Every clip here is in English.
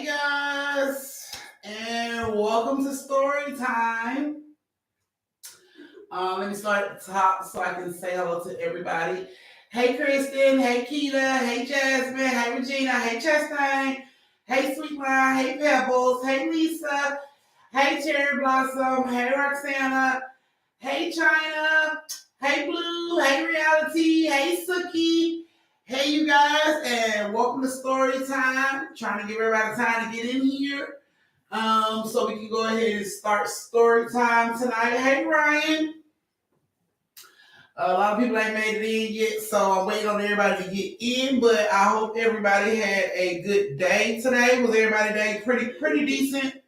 Hey guys, and welcome to story time. Let me start at the top so I can say hello to everybody. Hey Kristen, hey Keita, hey Jasmine, hey Regina, hey Chastain, hey Sweetline, hey Pebbles, hey Lisa, hey Cherry Blossom, hey Roxana, hey China, hey Blue, hey Reality, hey Suki. Hey you guys, and welcome to story time. Trying to give everybody time to get in here. So we can go ahead and start story time tonight. Hey Ryan. A lot of people ain't made it in yet, so I'm waiting on everybody to get in. But I hope everybody had a good day today. Was everybody's day pretty decent?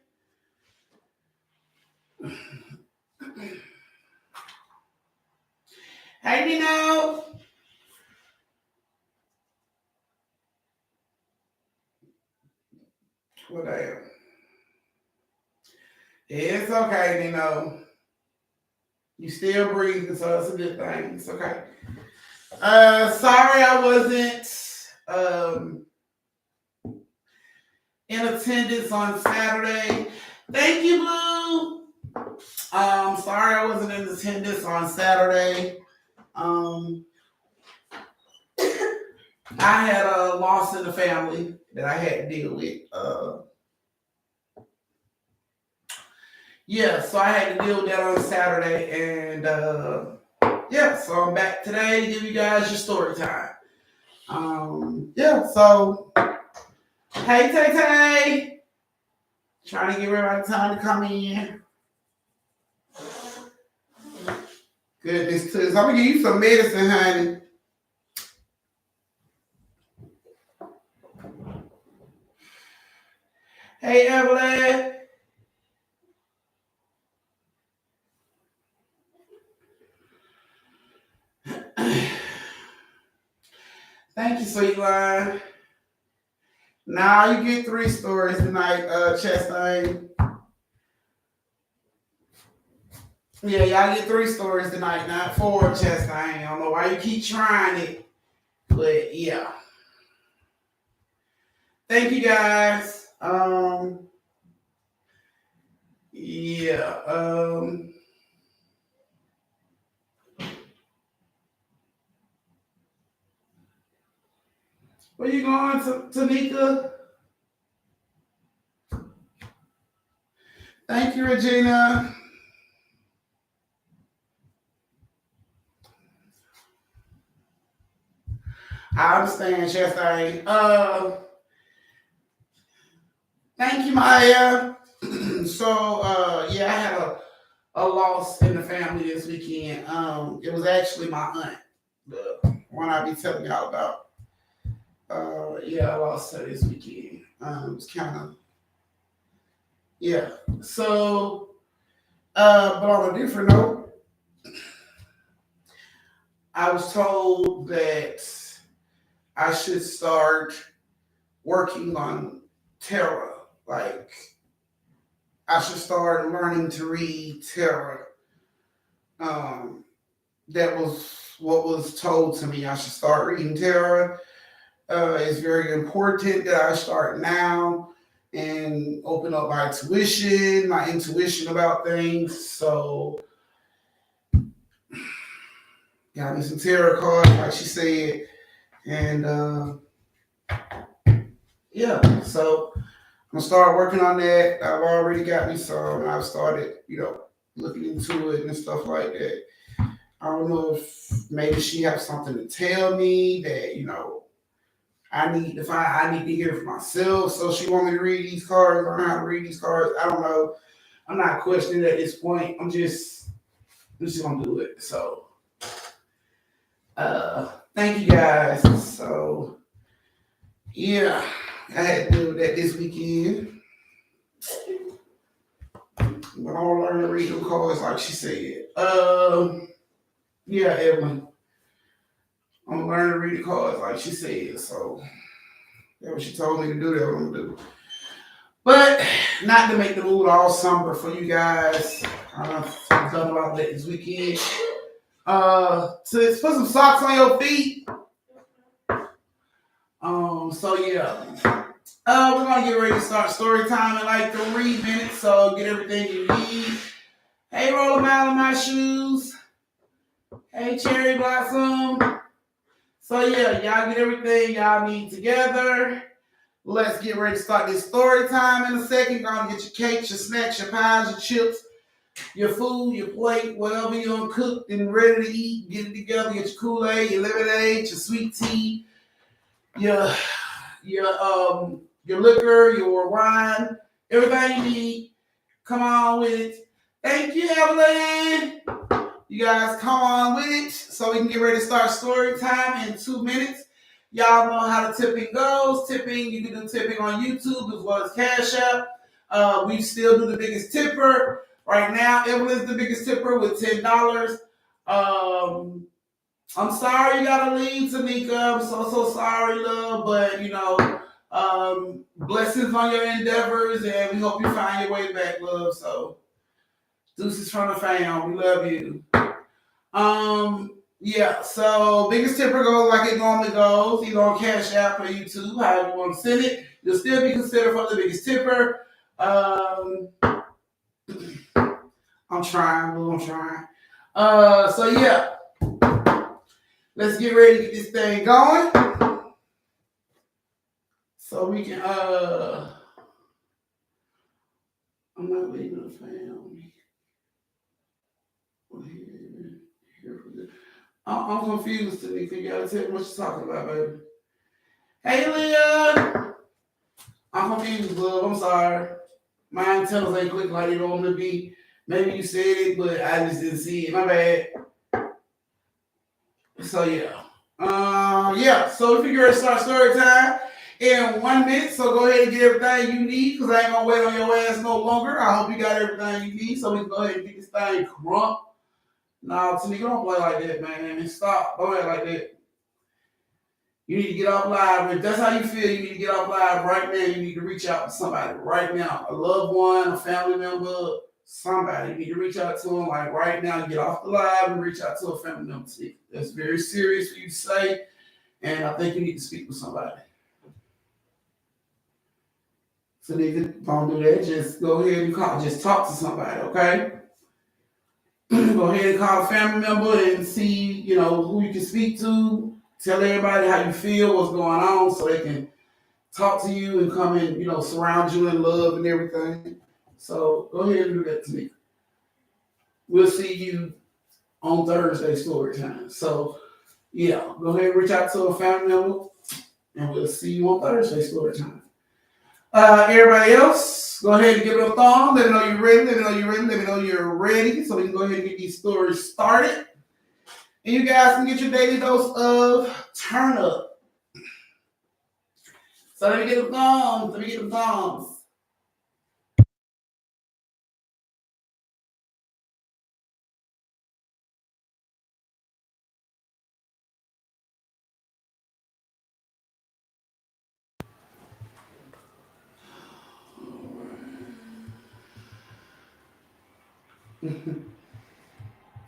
Hey Nino. Well, damn. It's okay, Nino. You still breathing, so it's a good thing. It's okay. Sorry I wasn't in attendance on Saturday. Thank you, Blue. Sorry I wasn't in attendance on Saturday. I had a loss in the family that I had to deal with. So I had to deal with that on Saturday, and so I'm back today to give you guys your story time. So hey Tay Tay, trying to give everybody time to come in. Goodness, too. So I'm gonna give you some medicine, honey. Hey Evelyn. Thank you, Sweetline. Now you get 3 stories tonight, Chastain. Yeah, y'all get 3 stories tonight, not 4, Chastain. I don't know why you keep trying it, but yeah. Thank you guys. Where you going, Tanika? Thank you, Regina. I understand, Chastain. Thank you, Maya. I had a loss in the family this weekend. It was actually my aunt, the one I be telling y'all about. I lost her this weekend. It was kind of So, but on a different note, I was told that I should start working on tarot. Like, I should start learning to read tarot. That was what was told to me. I should start reading tarot. It's very important that I start now and open up my intuition about things. So, got me some tarot cards, like she said, and so I'm gonna start working on that. I've already got me some. I've started, looking into it and stuff like that. I don't know if maybe she has something to tell me that, I need to hear for myself. So she want me to read these cards, learn how to read these cards. I don't know. I'm not questioning it at this point. I'm just gonna do it. So thank you guys. So I had to do that this weekend. But I'll learn to read them cards like she said. Evelyn. I'm gonna learn to read the cards like she said. So that's what she told me to do. That's what I'm gonna do. But not to make the mood all somber for you guys. I've done a lot of that this weekend. To put some socks on your feet. We're gonna get ready to start story time in like 3 minutes, so get everything you need. Hey, roll a mile in my shoes. Hey, cherry blossom. So yeah, y'all get everything y'all need together. Let's get ready to start this story time in a second. Gonna get your cakes, your snacks, your pies, your chips, your food, your plate, whatever you're cooked and ready to eat. Get it together. Get your Kool-Aid, your lemonade, your sweet tea, your your liquor, your wine, everything you need. Come on with it. Thank you, Evelyn. You guys come on with it so we can get ready to start story time in 2 minutes. Y'all know how the tipping goes. Tipping, you can do tipping on YouTube as well as Cash App. We still do the biggest tipper. Right now, Evelyn's the biggest tipper with $10. I'm sorry you gotta leave, Tamika. I'm so sorry, love. But blessings on your endeavors, and we hope you find your way back, love. So, deuces from the fam. We love you. Yeah. So, biggest tipper goes like it normally goes. Either on Cash App or YouTube, however you want to send it. You'll still be considered for the biggest tipper. I'm trying, boo. I'm trying. So yeah. Let's get ready to get this thing going. So we can I'm not leaving the family. I'm confused, Tanika. You gotta tell me what you're talking about, baby. Hey, Leah. I'm confused, love. I'm sorry. My antennas ain't click like they normally be. Maybe you said it, but I just didn't see it. My bad. So yeah. Yeah. So if you're gonna start story time in 1 minute, so go ahead and get everything you need, because I ain't gonna wait on your ass no longer. I hope you got everything you need, so we can go ahead and get this thing crunk. No, Tanika, don't play like that, man. Stop. Don't act like that. You need to get off live. If that's how you feel, you need to get off live right now. You need to reach out to somebody right now. A loved one, a family member, somebody. You need to reach out to them like right now. Get off the live and reach out to a family member. That's very serious for you to say, and I think you need to speak with somebody. So nigga, don't do that. Just go ahead and call. Just talk to somebody, okay? Go ahead and call a family member and see, who you can speak to. Tell everybody how you feel, what's going on, so they can talk to you and come and, surround you in love and everything. So go ahead and do that to me. We'll see you on Thursday story time. So yeah, go ahead and reach out to a family member and we'll see you on Thursday story time. Everybody else, go ahead and give it a thumb. Let me know you're ready. Let me know you're ready. Let me know you're ready. So we can go ahead and get these stories started. And you guys can get your daily dose of turn up. So let me get the thumbs. Let me get the thumbs.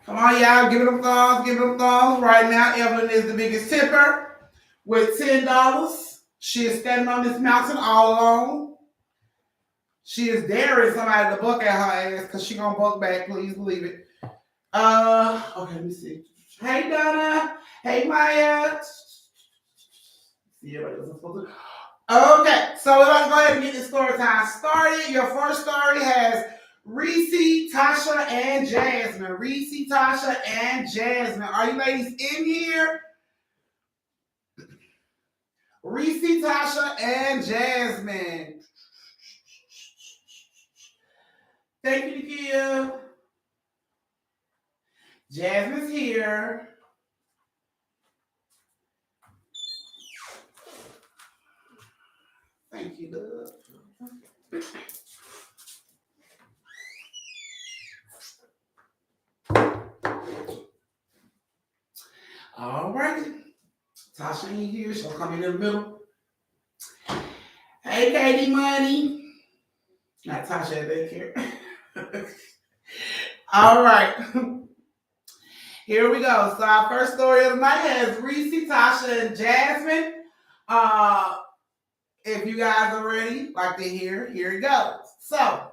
Come on, y'all. Give it a thumbs. Give it a thumbs. Right now, Evelyn is the biggest tipper with $10. She is standing on this mountain all alone. She is daring somebody to buck at her ass because she gonna buck back. Please believe it. Okay, let me see. Hey, Donna. Hey, Maya. See, everybody else is supposed to. Okay, so we're gonna go ahead and get this story time started. Your first story has Reese, Tasha, and Jasmine. Reese, Tasha, and Jasmine. Are you ladies in here? Reese, Tasha, and Jasmine. Thank you, Nakia. Jasmine's here. Thank you, love. All righty. Tasha ain't here. She'll come in the middle. Hey, Katie Money. Not Tasha at daycare. All right. Here we go. So our first story of the night has Reese, Tasha, and Jasmine. If you guys are ready, like to hear, here it goes. So,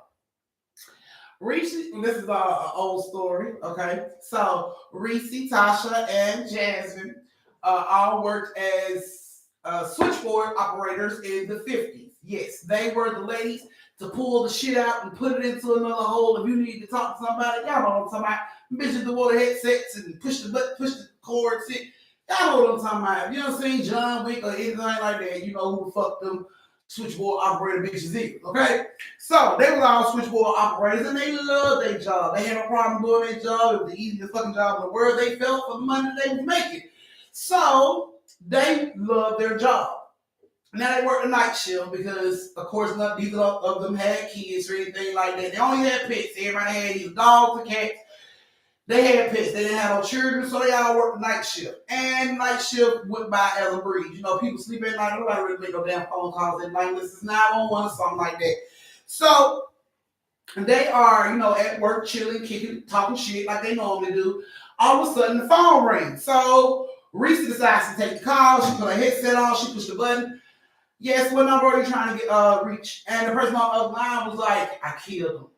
Reese, this is an old story, okay? So, Reese, Tasha, and Jasmine all worked as switchboard operators in the 50s. Yes, they were the ladies to pull the shit out and put it into another hole. If you need to talk to somebody, y'all know what I'm talking about. Bitches that wore the headsets and push the cords. Y'all know what I'm talking about. If you don't seen John Wick or anything like that, you know who the fuck them switchboard operator bitches is, okay? So they was all switchboard operators and they loved their job. They had no problem doing their job. It was the easiest fucking job in the world. They felt for the money they was making. So they loved their job. Now they worked the night shift because, of course, neither of them had kids or anything like that. They only had pets. Everybody had these dogs and cats. They had pets. They didn't have no children, so they all worked the night shift. And night shift went by as a breeze. You know, people sleep at night. Nobody really make no damn phone calls at night. This is 911 or something like that. So they are, you know, at work, chilling, kicking, talking shit like they normally do. All of a sudden, the phone rings. So Reese decides to take the call. She put her headset on. She pushed the button. Yes, what number are you trying to get reach? And the person on the other line was like, I killed them.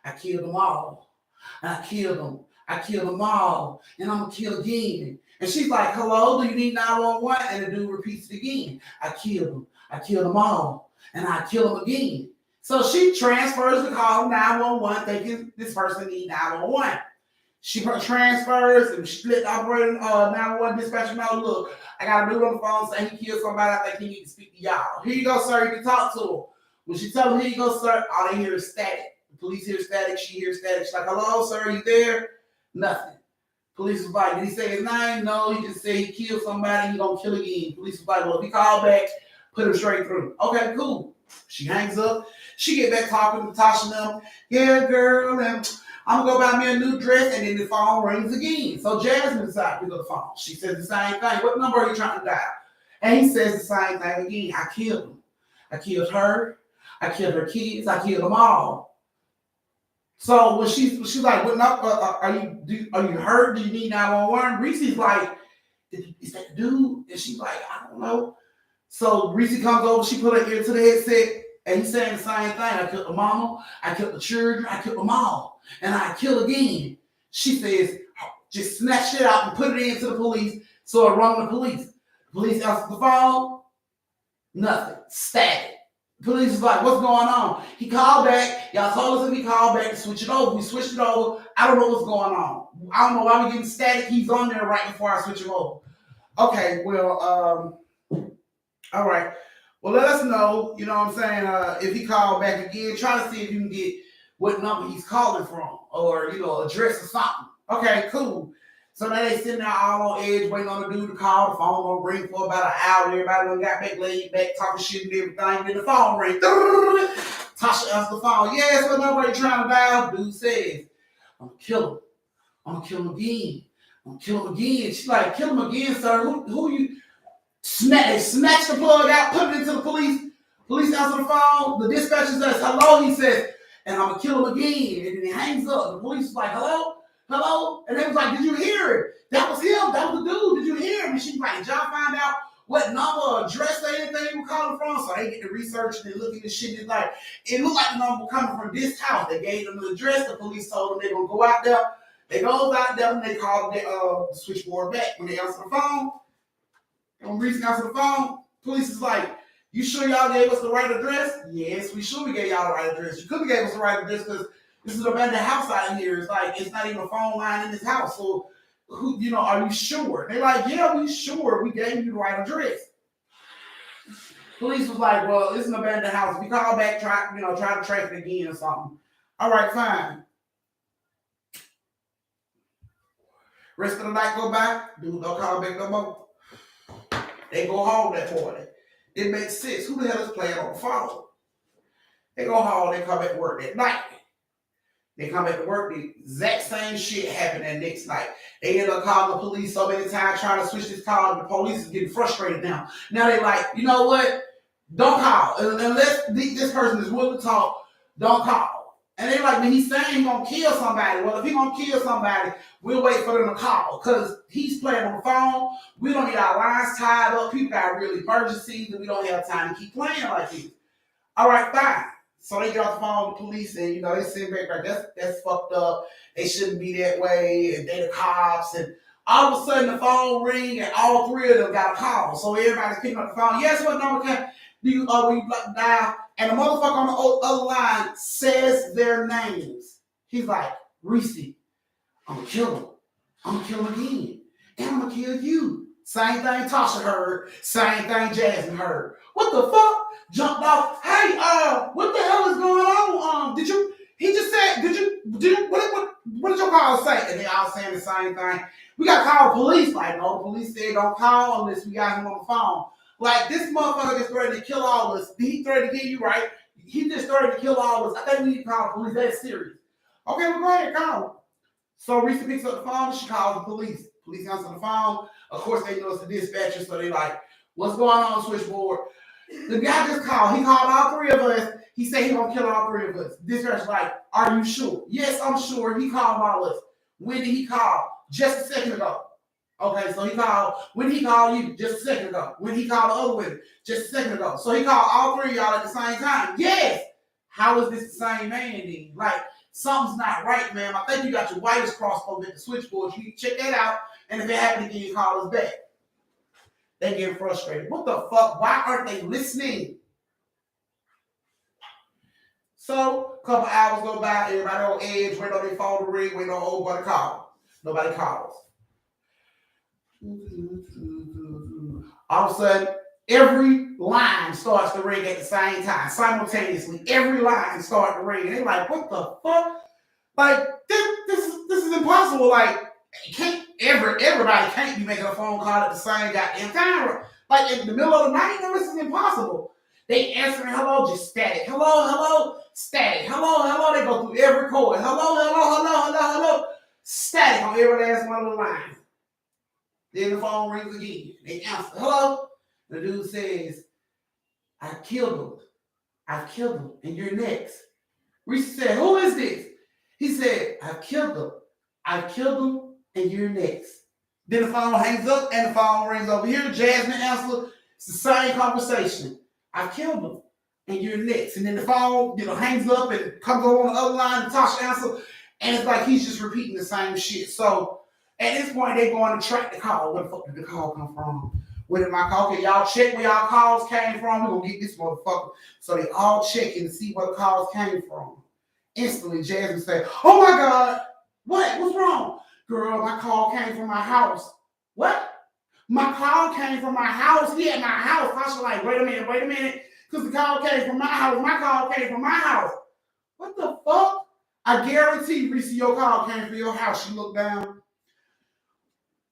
I killed them all. I killed them. I killed them all. And I'm going to kill again. And she's like, hello, do you need 911? And the dude repeats it again. I killed them. I killed them all. And I kill them again. So she transfers the call to 911 thinking this person needs 911. She transfers and she let the operator 911 dispatcher know, look, I got a dude on the phone saying he killed somebody. I think he needs to speak to y'all. Here you go, sir. You can talk to him. When she tells him, here you go, sir, all they hear is static. The police hear static. She hears static. She's like, hello, sir, are you there? Nothing. Police was like, did he say his name? No, he just said he killed somebody. He gonna kill again. Police was like, well, if he called back, put him straight through. Okay, cool. She hangs up. She get back talking to Tasha and them. Yeah, girl, and I'm gonna go buy me a new dress, and then the phone rings again. So Jasmine decides to pick up the phone. She says the same thing. What number are you trying to dial? And he says the same thing again. I killed him. I killed her. I killed her kids. I killed them all. So when she's like, what number, are you hurt? Do you need 911? Reese's like, is that the dude? And she's like, I don't know. So Reese comes over. She put her ear to the headset. And he's saying the same thing. I killed the mama. I killed the children. I killed them all. And I kill again. She says, just snatch it out and put it into the police. So I run the police. The police answer the phone. Nothing. Static. The police is like, what's going on? He called back. Y'all told us if he called back to switch it over. We switched it over. I don't know what's going on. I don't know why we're getting static. He's on there right before I switch him over. Okay, well, all right. Well, let us know, you know what I'm saying, if he called back again. Try to see if you can get what number he's calling from or, you know, address or something. Okay, cool. So now they sitting there all on edge waiting on the dude to call. The phone gonna ring for about an hour. Everybody done got back, laid back, talking shit and everything. Then the phone ring. Tasha answers the phone. Yes, what number are you trying to dial? Dude says, I'm gonna kill him. I'm gonna kill him again. I'm gonna kill him again. She's like, kill him again, sir. Who you? They snatch the plug out, put it into the police. Police answer the phone. The dispatcher says, hello, he says, and I'm going to kill him again. And then he hangs up. The police is like, hello? Hello? And they was like, did you hear it? That was him. That was the dude. Did you hear him? And she's like, did y'all find out what number or address or anything we were calling from? So they get to research and they look at the shit. It's like, it looked like the number coming from this house. They gave them the address. The police told them they're going to go out there. They go out there and they call the switchboard back. When they answer the phone, when Reese answered the phone, police is like, you sure y'all gave us the right address? Yes, we sure we gave y'all the right address. You could have gave us the right address because this is an abandoned house out here. It's like, it's not even a phone line in this house. So, who, you know, are you sure? They're like, yeah, we sure. We gave you the right address. Police was like, well, it's an abandoned house. If you call back, try to track it again or something. All right, fine. Rest of the night go by, dude, don't call back no more. They go home that morning. It makes sense. Who the hell is playing on the phone? They go home, they come back to work that night. They come back to work, the exact same shit happened that next night. They end up calling the police so many times trying to switch this call, and the police is getting frustrated now. Now they like, you know what? Don't call. Unless this person is willing to talk, don't call. And they like, when he's saying he's gonna kill somebody, well, if he's gonna kill somebody, we'll wait for them to call. Because he's playing on the phone. We don't need our lines tied up. People got real emergencies, and we don't have time to keep playing like this. All right, fine. So they get off the phone with the police, and they sit back like, that's fucked up. They shouldn't be that way, and they the cops. And all of a sudden the phone ring, and all three of them got a call. So everybody's picking up the phone. Yes, what number can you dial? And the motherfucker on the other line says their names. He's like, Reese, I'm gonna kill him. I'm gonna kill him again. And I'm gonna kill you. Same thing Tasha heard. Same thing Jasmine heard. What the fuck? Jumped off. Hey, what the hell is going on? He just said, what did your call say? And they all saying the same thing. We got to call the police. Like, no, the police said don't call unless we got him on the phone. Like, this motherfucker just threatened to kill all of us. He threatened to kill you, right? He just threatened to kill all of us. I think we need to call the police. That's serious. Okay, well, go ahead, call him. So Risa picks up the phone. She calls the police. Police answer the phone. Of course, they know it's the dispatcher, so they like, what's going on, switchboard? The guy just called. He called all three of us. He said he's going to kill all three of us. Dispatcher's like, are you sure? Yes, I'm sure. He called all of us. When did he call? Just a second ago. Okay, so he called. When did he call you? Just a second ago. When did he call the other women? Just a second ago. So he called all three of y'all at the same time. Yes. How is this the same man then? Like, something's not right, ma'am. I think you got your wires crossed over at the switchboard. You need to check that out. And if it happens again, call us back. They get frustrated. What the fuck? Why aren't they listening? So, a couple hours go by, everybody on edge, waiting on their phone to ring, waiting on old buddy call. Nobody calls. All of a sudden, every line starts to ring at the same time, simultaneously. Every line starts to ring. And they're like, what the fuck? Like, this is impossible. Like, everybody can't be making a phone call at the same goddamn time. Like, in the middle of the night, no, this is impossible. They answering hello, just static. Hello, static. Hello. They go through every chord. Hello. Static on every last one of the lines. Then the phone rings again. They answer, hello. The dude says, I killed him, and you're next. Reese said, who is this? He said, I've killed him, and you're next. Then the phone hangs up, and the phone rings over here. Jasmine answers. It's the same conversation. I've killed him, and you're next. And then the phone, hangs up and comes over on the other line. And Tasha answers, and it's like he's just repeating the same shit. So at this point, they're going to track the call. Where the fuck did the call come from? Where did my call? Okay, y'all check where y'all calls came from. We're gonna get this motherfucker. So they all checking to see where the calls came from. Instantly, Jasmine said, "Oh my God, what? What's wrong, girl? My call came from my house. What? My call came from my house. He at my house." Tasha like, wait a minute, because the call came from my house. My call came from my house. What the fuck? I guarantee, Reese, your call came from your house. She looked down.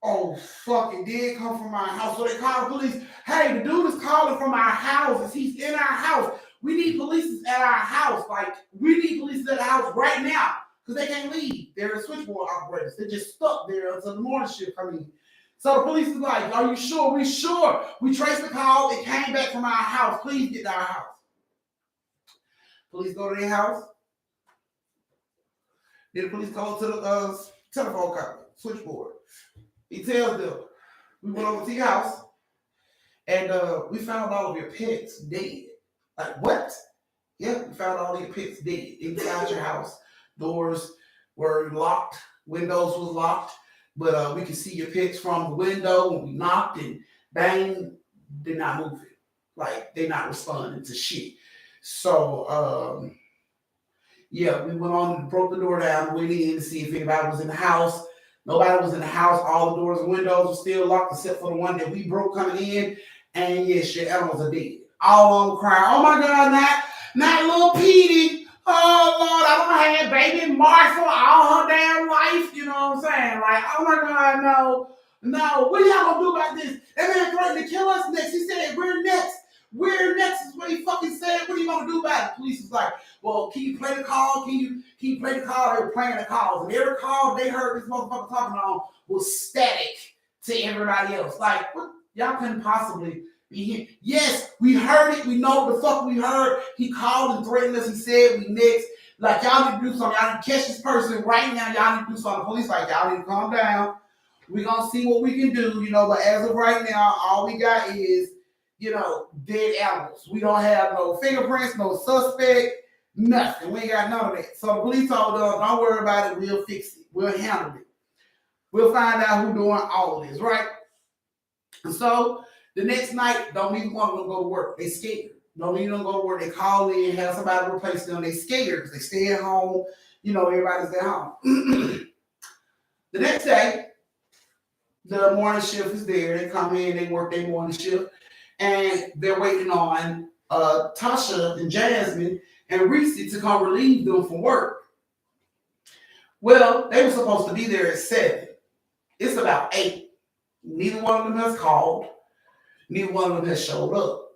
Oh, fuck, it did come from my house. So they called the police. Hey, the dude is calling from our houses. He's in our house. We need police at our house. Like, we need police at the house right now because they can't leave. They're the switchboard operators. They're just stuck there until the morning shift comes in. So the police is like, are you sure? We sure. We traced the call. It came back from our house. Please get to our house. Police go to their house. Then the police call to the telephone company, switchboard. He tells them, we went over to your house and we found all of your pets dead. Like, what? Yeah, we found all of your pets dead inside your house. Doors were locked, windows was locked, but we could see your pets from the window when we knocked and bang, they're not moving. Like, they're not responding to shit. So, yeah, we went on and broke the door down, went in to see if anybody was in the house. Nobody was in the house. All the doors and windows were still locked except for the one that we broke coming in. And yes, your animals are dead. All on crying. Oh my God, not little Petey. Oh Lord, I don't have baby Martha all her damn life. You know what I'm saying? Like, oh my God, no. What are y'all gonna do about this? That man threatened to kill us next. He said, we're next. We're next is what he fucking said. What are you gonna do about it? The police is like, well, can you play the call? Can you play the call? They were playing the calls. And every call they heard this motherfucker talking on was static to everybody else. Like, what? Y'all couldn't possibly be here. Yes, we heard it. We know what the fuck we heard. He called and threatened us. He said we next. Like, y'all need to do something. Y'all need to catch this person right now. Y'all need to do something. The police like, y'all need to calm down. We're going to see what we can do, but as of right now, all we got is, dead animals. We don't have no fingerprints, no suspect, nothing. We ain't got none of that. So the police told them, don't worry about it. We'll fix it. We'll handle it. We'll find out who's doing all of this, right? And so the next night, don't even want them to go to work. They scared. Don't even want them to go to work. They call in, have somebody replace them. They scared because they stay at home. Everybody's at home. The next day, the morning shift is there. They come in, they work their morning shift, and they're waiting on Tasha and Jasmine and Reese to come relieve them from work. Well, they were supposed to be there at 7. It's about 8. Neither one of them has called. Neither one of them has showed up.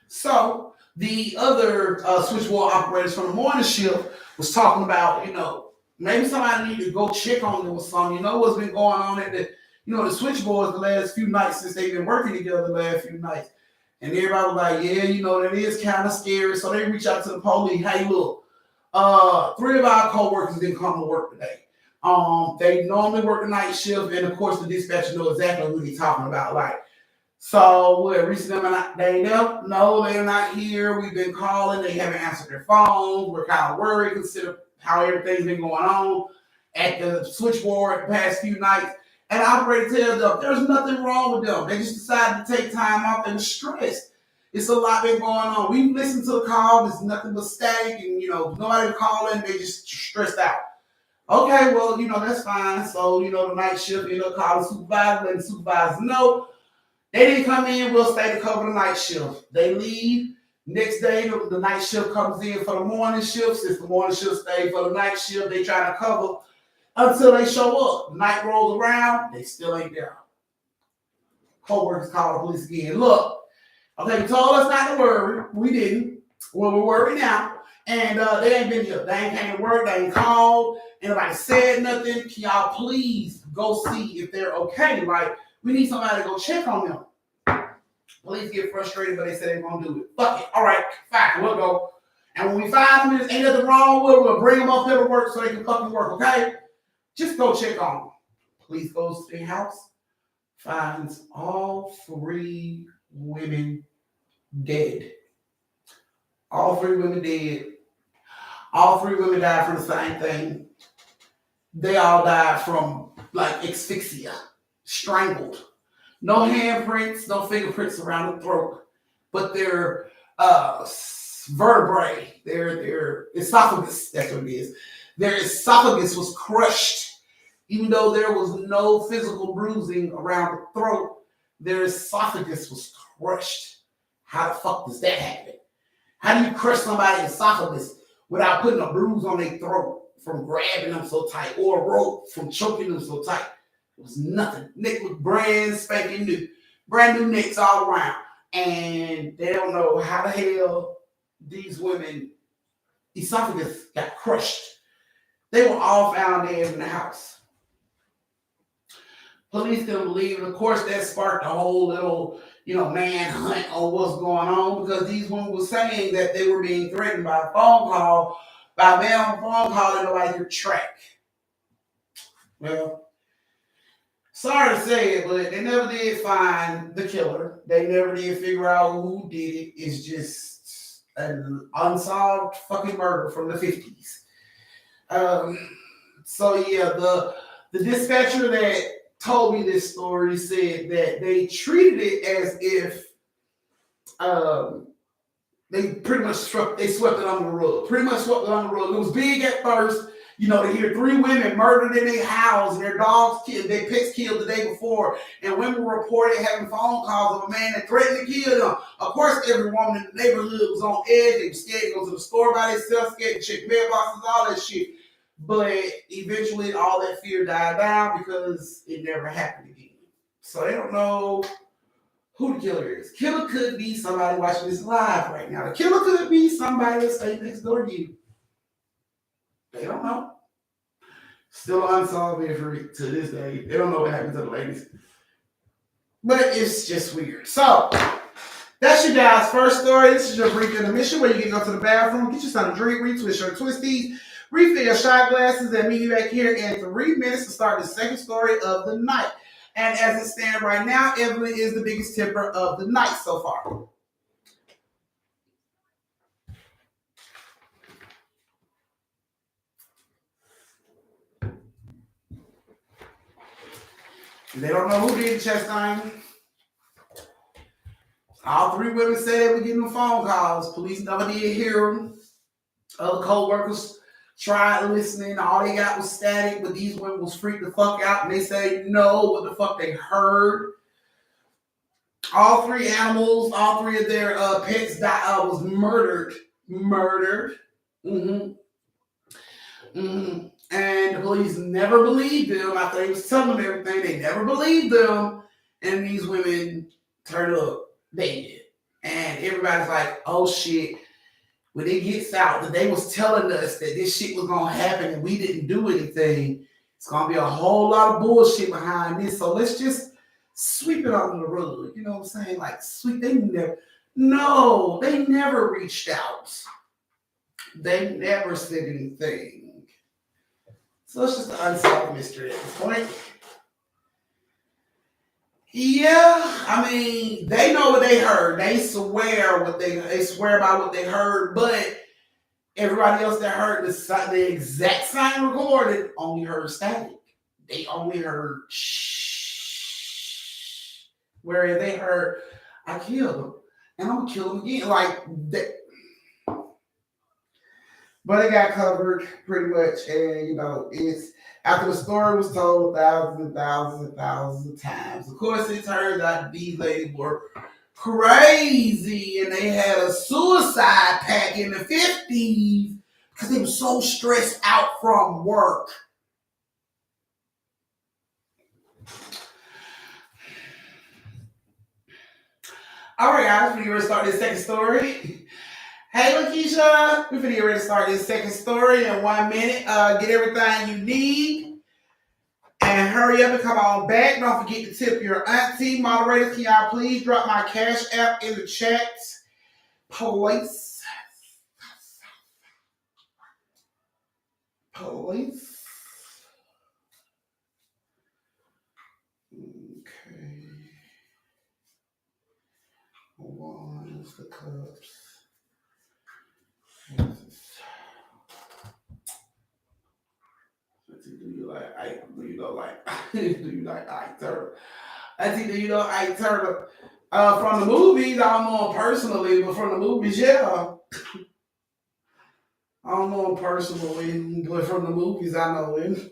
So the other switchboard operators from the morning shift was talking about, maybe somebody need to go check on them or something. What's been going on at the switchboards the last few nights since they've been working together the last few nights. And everybody was like, yeah, that is kind of scary. So they reach out to the police. Hey, look, 3 of our co-workers didn't come to work today. They normally work the night shift, and of course the dispatcher knows exactly what he's talking about. Like, so what? Reese them and they know, no, they're not here. We've been calling, they haven't answered their phones. We're kind of worried, consider how everything's been going on at the switchboard the past few nights. And the operator tells them there's nothing wrong with them. They just decided to take time off and stressed. It's a lot been going on. We've listened to the call. There's nothing but static, and nobody calling. They just stressed out. Okay, well, that's fine. So, the night shift, calling the supervisor, letting the supervisor know. They didn't come in. We'll stay to cover the night shift. They leave. Next day, the night shift comes in for the morning shift. Since the morning shift stayed for the night shift, they try to cover until they show up. Night rolls around, they still ain't there. Co-workers call the police again. Look, okay, you told us not to worry. We didn't. Well, we're worried now. And they ain't been here. They ain't came to work. They ain't called. Nobody said nothing. Can y'all please go see if they're okay? Like, we need somebody to go check on them. Police get frustrated, but they say they're going to do it. Fuck it. All right, fine. We'll go. And when we find them, ain't nothing wrong with them. We'll bring them up here to work so they can fucking work, okay? Just go check on them. Police goes to their house, finds all 3 women dead. All 3 women dead. All 3 women died from the same thing. They all died from asphyxia, strangled. No handprints, no fingerprints around the throat, but their vertebrae, their esophagus, that's what it is. Their esophagus was crushed. Even though there was no physical bruising around the throat, their esophagus was crushed. How the fuck does that happen? How do you crush somebody's esophagus without putting a bruise on their throat from grabbing them so tight, or a rope from choking them so tight? It was nothing. Neck was brand spanking new. Brand new necks all around. And they don't know how the hell these women esophagus got crushed. They were all found dead in the house. Police couldn't believe it. Of course, that sparked a whole little, manhunt on what's going on, because these women were saying that they were being threatened by a phone call, by a man on a phone call, and nobody could track. Well, sorry to say it, but they never did find the killer. They never did figure out who did it. It's just an unsolved fucking murder from the 50s. So yeah, the dispatcher that told me this story said that they treated it as if they pretty much swept it under the rug. Pretty much swept it under the rug. It was big at first, to hear 3 women murdered in their house and their dogs killed, their pets killed the day before, and women reported having phone calls of a man that threatened to kill them. Of course, every woman in the neighborhood was on edge. They were scared to go to the store by themselves, scared to check mailboxes, all that shit. But eventually, all that fear died down because it never happened again. So they don't know who the killer is. Killer could be somebody watching this live right now. The killer could be somebody that stays next door to you. They don't know. Still unsolved mystery to this day. They don't know what happened to the ladies. But it's just weird. So, That's your guys' first story. This is your brief intermission where you can go to the bathroom, get you something to drink, retwist your twisties, refill your shot glasses, and meet you back here in 3 minutes to start the second story of the night. And as it stands right now, Evelyn is the biggest tipper of the night so far. They don't know who did the Chastain. All three women said they were getting them phone calls. Police never did hear them. Other co-workers tried listening. All they got was static, but these women was freaked the fuck out, and they say no, what the fuck they heard. All three animals, all three of their pets was murdered. Murdered. Mm-hmm. Mm-hmm. And the police never believed them after they was telling them everything. They never believed them. And these women turned up dead. And everybody's like, oh shit. When it gets out that they was telling us that this shit was gonna happen and we didn't do anything, it's gonna be a whole lot of bullshit behind this. So let's just sweep it under the rug. You know what I'm saying? Like sweep. They never reached out. They never said anything. So it's just an unsolved mystery at this point. Yeah, I mean, they know what they heard. They swear by what they heard, but everybody else that heard the exact sign recorded only heard static. They only heard shh. Whereas they heard, I killed him. And I'm gonna kill him again. But it got covered pretty much, and it's after the story was told thousands and thousands and thousands of times. Of course, it turns out these ladies were crazy, and they had a suicide pact in the 50s because they were so stressed out from work. All right, guys, we're gonna start this second story. Hey, Lakeisha, we're finna get ready to start this second story in 1 minute. Get everything you need and hurry up and come on back. Don't forget to tip your auntie. Moderators, can y'all please drop my Cash App in the chat, please? Please. Okay. One's the cups. Do you like Ike? Do you know like do you like Ike Turtle? I think do you know Ike Turtle? From the movies, I don't know him personally, but from the movies, yeah. I don't know him personally, but from the movies, I know him.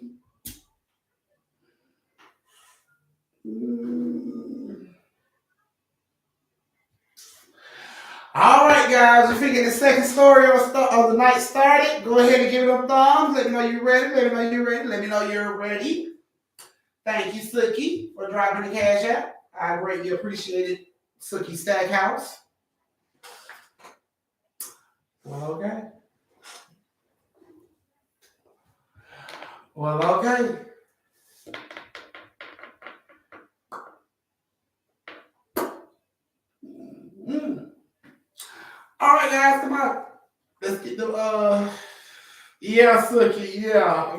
All right, guys, we're figuring the second story of the night started. Go ahead and give it a thumbs. Let me know you're ready. Let me know you're ready. Let me know you're ready. Thank you, Sookie, for dropping the Cash App. I greatly appreciate it, Sookie Stackhouse. Well, okay. Well, okay. All right, guys, come on. Let's get the yeah, Sookie, yeah.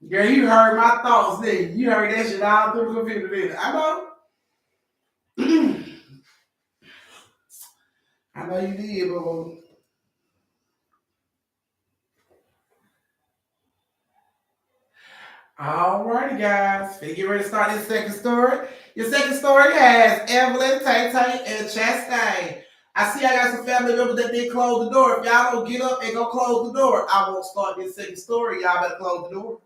Girl, you heard my thoughts, didn't you? You heard that shit all through the computer, didn't you? I know. I know you did, but all righty, guys. Finna get ready to start this second story. Your second story has Evelyn, Tay Tay, and Chastain. I see I got some family members that did close the door. If y'all don't get up and go close the door, I won't start this second story. Y'all better close the door.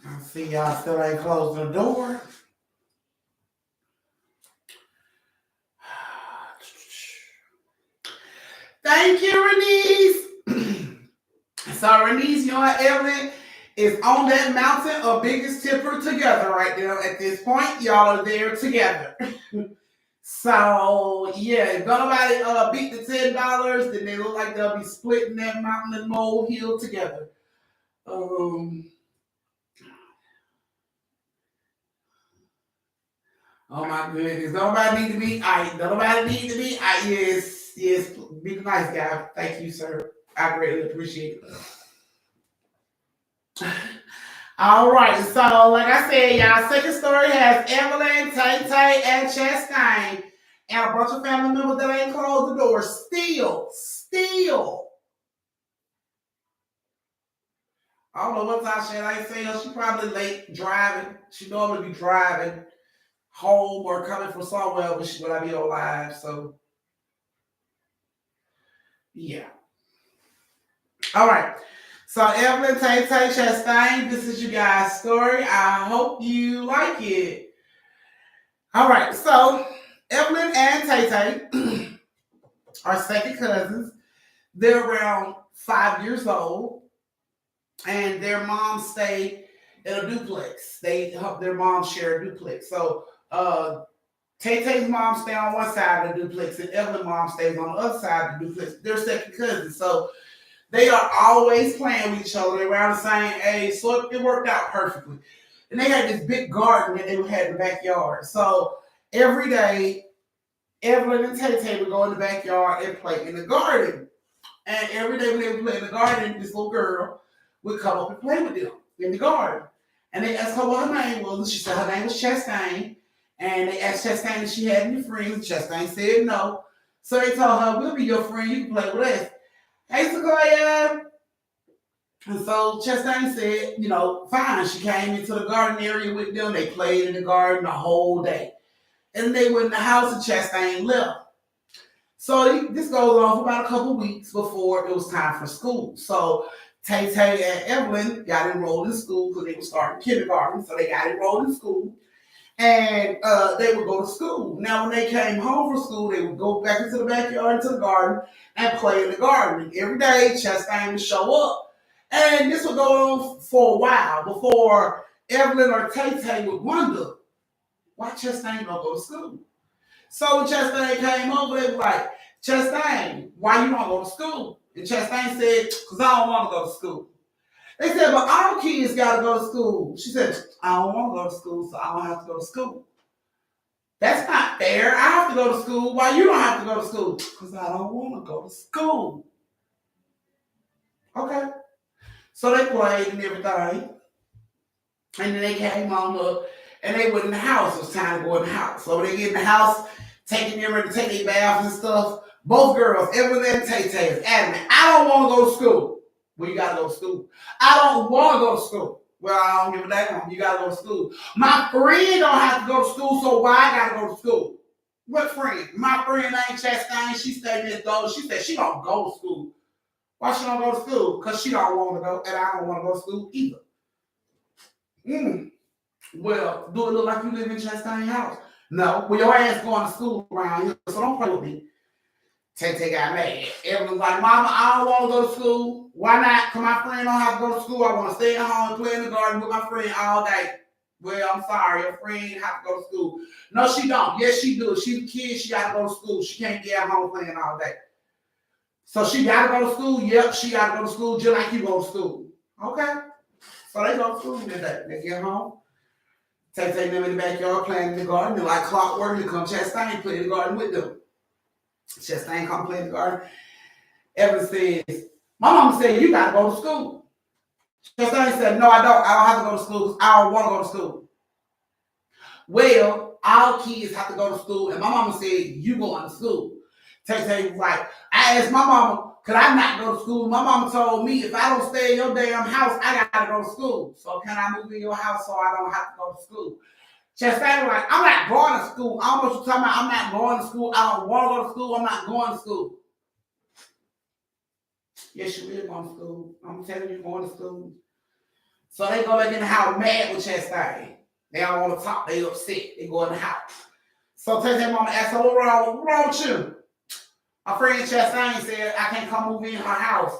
I see y'all still ain't closing the door. Thank you, Renese. So, Renese, you know what, Evelyn? is on that mountain of biggest tipper together right there. At this point, y'all are there together. So yeah, if nobody beat the $10, then they look like they'll be splitting that mountain and molehill together. Um, oh my goodness, nobody need to be. Nobody need to be. Yes, yes. Be the nice guy. Thank you, sir. I greatly appreciate it. All right, so like I said, y'all, second story has Evelyn, Tay Tay, and Chastain, and a bunch of family members that ain't closed the door. Still. I don't know what Tasha ain't saying. She probably late driving. She normally be driving home or coming from somewhere when I be on live. So yeah. All right. So Evelyn, Tay Tay, Chastain, this is you guys' story. I hope you like it. All right. So Evelyn and Tay Tay are second cousins. They're around 5 years old, and their mom stayed in a duplex. They help their mom share a duplex. So Tay Tay's mom stay on one side of the duplex, and Evelyn's mom stays on the other side of the duplex. They're second cousins, so they are always playing with each other. They're around the same age, so it worked out perfectly. And they had this big garden that they had in the backyard. So every day, Evelyn and Tay Tay would go in the backyard and play in the garden. And every day when they would play in the garden, this little girl would come up and play with them in the garden. And they asked her what her name was, and she said her name was Chastain. And they asked Chastain if she had any friends. Chastain said no. So they told her, we'll be your friend, you can play with us. Hey, Sequoia. And so Chastain said, fine. She came into the garden area with them. They played in the garden the whole day. And they went in the house and Chastain left. So this goes on for about a couple of weeks before it was time for school. So Tay Tay and Evelyn got enrolled in school because they were starting kindergarten. So they got enrolled in school. And they would go to school. Now, when they came home from school, they would go back into the backyard, into the garden, and play in the garden. And every day, Chastain would show up. And this would go on for a while before Evelyn or Tay Tay would wonder, why Chastain don't go to school? So when Chastain came over, they were like, Chastain, why you don't go to school? And Chastain said, because I don't want to go to school. They said, but all kids got to go to school. She said, I don't want to go to school, so I don't have to go to school. That's not fair. I have to go to school. Why you don't have to go to school? Because I don't want to go to school. Okay. So they played and everything. And then they came home up and they went in the house. It was time to go in the house. So when they get in the house, taking them ready to take their baths and stuff, both girls, Evelyn and Tay Tay, is adamant, I don't want to go to school. Well, you gotta go to school. I don't want to go to school. Well, I don't give a damn. You gotta go to school. My friend don't have to go to school, so why I gotta go to school? What friend? My friend ain't Chastain. She stayed in this door. She said she don't go to school. Why she don't go to school? Because she don't want to go, and I don't want to go to school either. Well, do it look like you live in Chastain's house? No. Well, your ass going to school around here, so don't play with me. Tay Tay got mad. Evelyn's like, Mama, I don't want to go to school. Why not? Because my friend don't have to go to school. I want to stay at home and play in the garden with my friend all day. Well, I'm sorry. Your friend have to go to school. No, she don't. Yes, she do. She's a kid. She got to go to school. She can't be at home playing all day. So she got to go to school. Yep, she got to go to school just like you go to school. Okay. So they go to school today. They get home. Tay Tay them in the backyard playing in the garden. And like clockwork, they come Chastain play in the garden with them. Chastain come play in the garden. Evelyn says, my mama said, you got to go to school. Chastain said, no, I don't. I don't have to go to school because I don't want to go to school. Well, all kids have to go to school, and my mama said, you going to school. Tay Tay was like, I asked my mama, could I not go to school? My mama told me, if I don't stay in your damn house, I got to go to school. So can I move in your house so I don't have to go to school? Chastain was like, I'm not going to school. I don't know what you're talking about. I'm not going to school. I don't want to go to school. I'm not going to school. Yes, you will go to school. I'm telling you, going to school. So they go back in the house mad with Chastain. They don't want to talk. They upset. They go in the house. So Tay Tay mama asked her, what's wrong with you? My friend Chastain said, I can't come move in her house.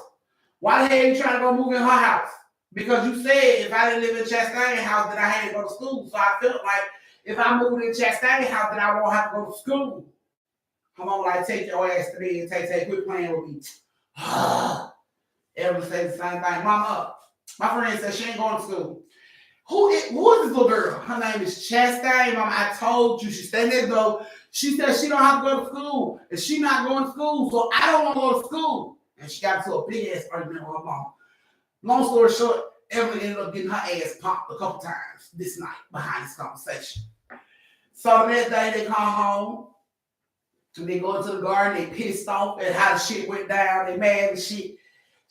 Why the hell are you trying to go move in her house? Because you said if I didn't live in Chastain house, then I had to go to school. So I felt like if I moved in Chastain house, then I won't have to go to school. Come on, like, take your ass to bed and take quit playing with me. Everyone say the same thing. Mama, my friend said she ain't going to school. Who is this little girl? Her name is Chastain. Mama, I told you. She stayed there though. She said she don't have to go to school. And she not going to school, so I don't want to go to school. And she got into a big ass argument with her mom. Long story short, Evelyn ended up getting her ass pumped a couple times this night behind this conversation. So the next day they come home. And they go into the garden. They pissed off at how the shit went down. They mad and shit.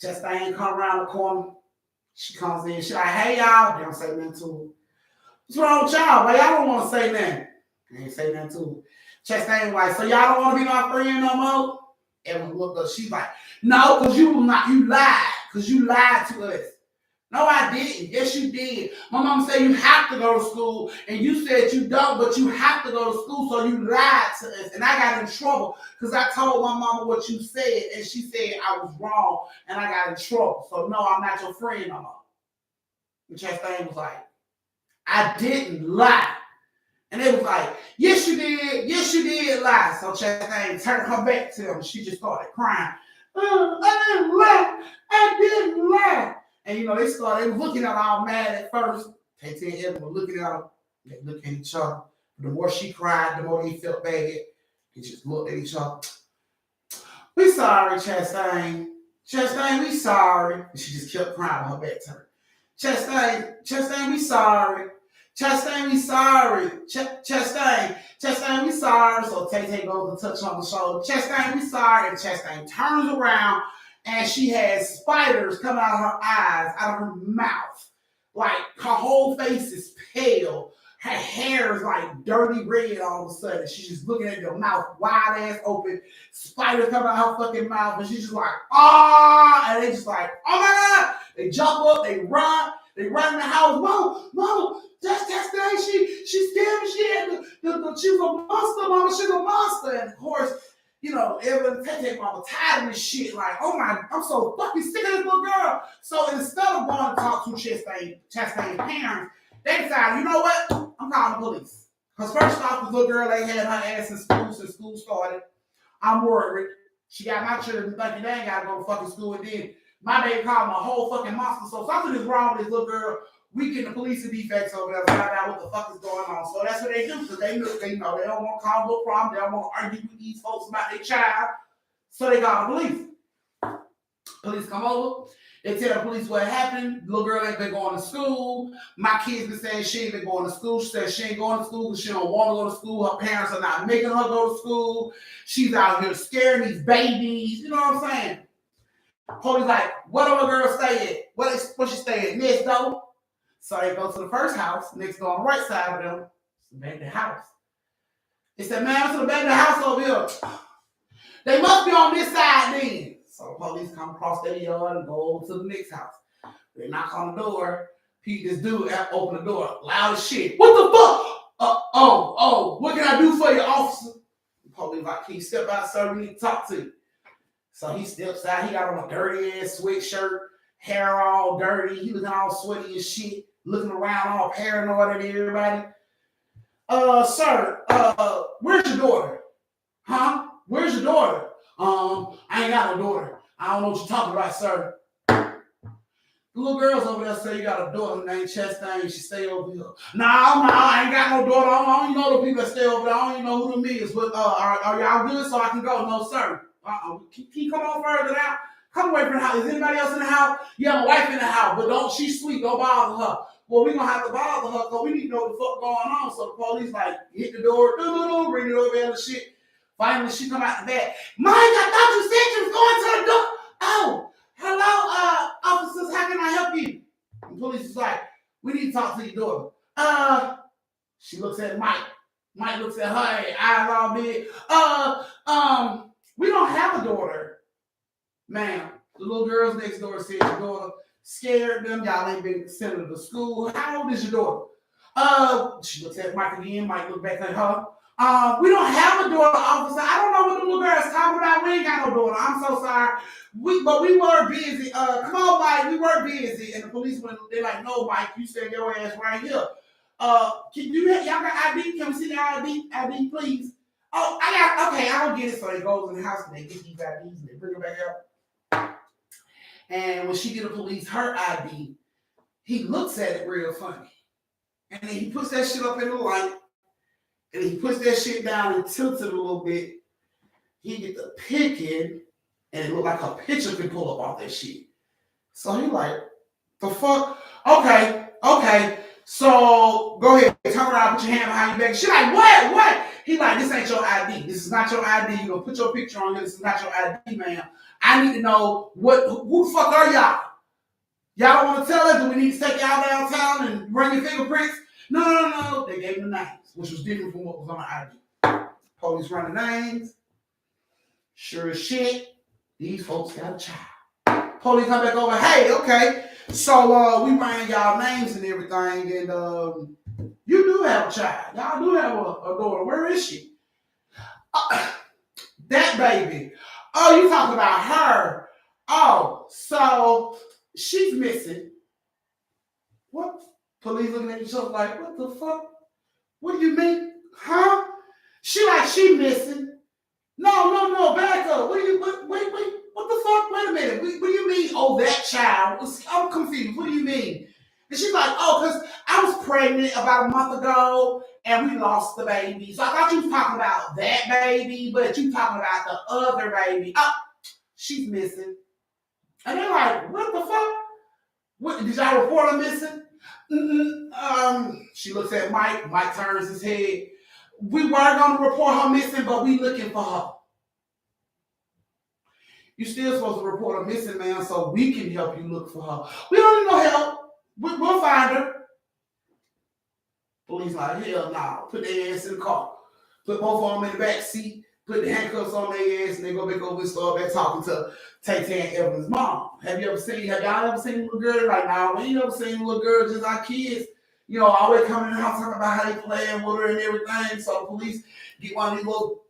Chastain come around the corner. She comes in. She like, hey, y'all. They don't say nothing to her. What's wrong with y'all? Why y'all don't want to say nothing? They ain't say nothing to her. Chastain like, so y'all don't want to be my friend no more? Everyone looked up. She's like, no, because you lied. Because you lied to us. No, I didn't. Yes, you did. My mom said you have to go to school, and you said you don't, but you have to go to school, so you lied to us. And I got in trouble because I told my mama what you said, and she said I was wrong, and I got in trouble. So, no, I'm not your friend no more. And Chastain was like, I didn't lie. And they was like, yes, you did. Yes, you did lie. So Chastain turned her back to him. She just started crying. I didn't lie. I didn't lie. And, they was looking at her all mad at first. Tay-Tay and Evan were looking at her. They looked at each other. The more she cried, the more they felt bad. They just looked at each other. We sorry, Chastain. Chastain, we sorry. And she just kept crying with her back turned. Chastain, we sorry. Chastain, we sorry. Chastain, we sorry. So Tay-Tay goes to touch on the shoulder. Chastain, we sorry. And Chastain turns around. And she has spiders coming out of her eyes, out of her mouth. Like, her whole face is pale. Her hair is like dirty red all of a sudden. She's just looking at your mouth, wide ass open. Spiders coming out of her fucking mouth. And she's just like, ah! And they just like, oh my God! They jump up, they run. They run in the house. Mama, that's that. She scared me. She had she was a monster, Mama. She's a monster. And of course, Evan and Tay-Tay mama tired of this shit. Like, oh my, I'm so fucking sick of this little girl. So instead of going to talk to Chastain's parents, they decided, you know what? I'm calling the police. Because first off, this little girl, they had her ass in school since school started. I'm worried. She got my children thinking they ain't got to go to fucking school. And then my baby called me a whole fucking monster. So something is wrong with this little girl. We get the police and defects over there to find out what the fuck is going on. So that's what they do, because they know they don't want to cause no problem. They don't want to argue with these folks about their child. So they call the police. Police come over. They tell the police what happened. The little girl ain't been going to school. My kid's been saying she ain't been going to school. She said she ain't going to school because she don't want to go to school. Her parents are not making her go to school. She's out here scaring these babies. You know what I'm saying? Police like, what do a girl stay at? What she stay at? Next door. So they go to the first house, next door on the right side of them. It's the abandoned house. They said, man, it's the abandoned house over here. They must be on this side then. So the police come across their yard and go over to the next house. They knock on the door. This dude open the door, loud as shit. What the fuck? What can I do for you, officer? The police like, can you step out, sir? We need to talk to you. So he steps out. He got on a dirty ass sweatshirt, hair all dirty. He looking all sweaty and shit. Looking around all paranoid at everybody. Sir, where's your daughter? Huh? Where's your daughter? I ain't got no daughter. I don't know what you're talking about, sir. The little girls over there say you got a daughter named Chastain. She stay over here. No, I ain't got no daughter. I don't even know the people that stay over there. I don't even know who them is. But are y'all good so I can go? No, sir. Can you come on further now? Come away from the house. Is anybody else in the house? Yeah, my wife in the house, but she's sweet. Don't bother her. Well, we're going to have to bother her because we need to know what the fuck going on. So the police hit the door, ring the doorbell and shit. Finally, she come out the back. Mike, I thought you said you was going to the door. Oh, hello, officers, how can I help you? The police is like, we need to talk to your daughter. She looks at Mike. Mike looks at her, eyes all big. We don't have a daughter. Ma'am, the little girls next door said your daughter scared them. Y'all ain't been sent her to school. How old is your daughter? She looks at Mike again. Mike look back at her. We don't have a daughter, officer. I don't know what the little girl's talking about. We ain't got no daughter. I'm so sorry. But we were busy. Come on, Mike. We were busy. And the police went, they're like, no, Mike, you stand your ass right here. Can you y'all got ID? Can we see the ID? ID, please. Oh, okay, I'll get it. So they go in the house and they get these IDs and they bring it back out. And when she get the police her ID, he looks at it real funny. And then he puts that shit up in the light. And he puts that shit down and tilts it a little bit. He get the picking, and it look like a picture can pull up off that shit. So he like, the fuck? Okay. So go ahead, turn around, put your hand behind your back. She like, what? He like, this ain't your ID. This is not your ID. You gonna put your picture on here. This is not your ID, man. I need to know who the fuck are y'all? Y'all don't want to tell us? Do we need to take y'all downtown and run your fingerprints? No. They gave him the names, which was different from what was on the ID. Police run the names. Sure as shit, these folks got a child. Police come back over. Hey, okay. So we ran y'all names and everything, and you do have a child. Y'all do have a daughter. Where is she? That baby. Oh, you talking about her? Oh, so she's missing. What? Police looking at each other like, what the fuck? What do you mean? Huh? She missing. No, back up. Wait, what the fuck? Wait a minute. What do you mean, oh, that child? I'm confused. What do you mean? And she's like, oh, because I was pregnant about a month ago and we lost the baby. So I thought you was talking about that baby, but you talking about the other baby. Oh, she's missing. And they're like, what the fuck? What, did y'all report her missing? She looks at Mike. Mike turns his head. We were going to report her missing, but we looking for her. You still supposed to report her missing, man, so we can help you look for her. We don't need no help. We'll find her. Police like, hell no. Put their ass in the car. Put both of them in the back seat. Put the handcuffs on their ass, and they go back over and start back talking to Tay-Tay and Evelyn's mom. Have y'all ever seen a little girl? Like, nah, we ain't ever seen a little girl, just our kids. You know, always coming in the house talking about how they playing with her and everything. So the police get one of these little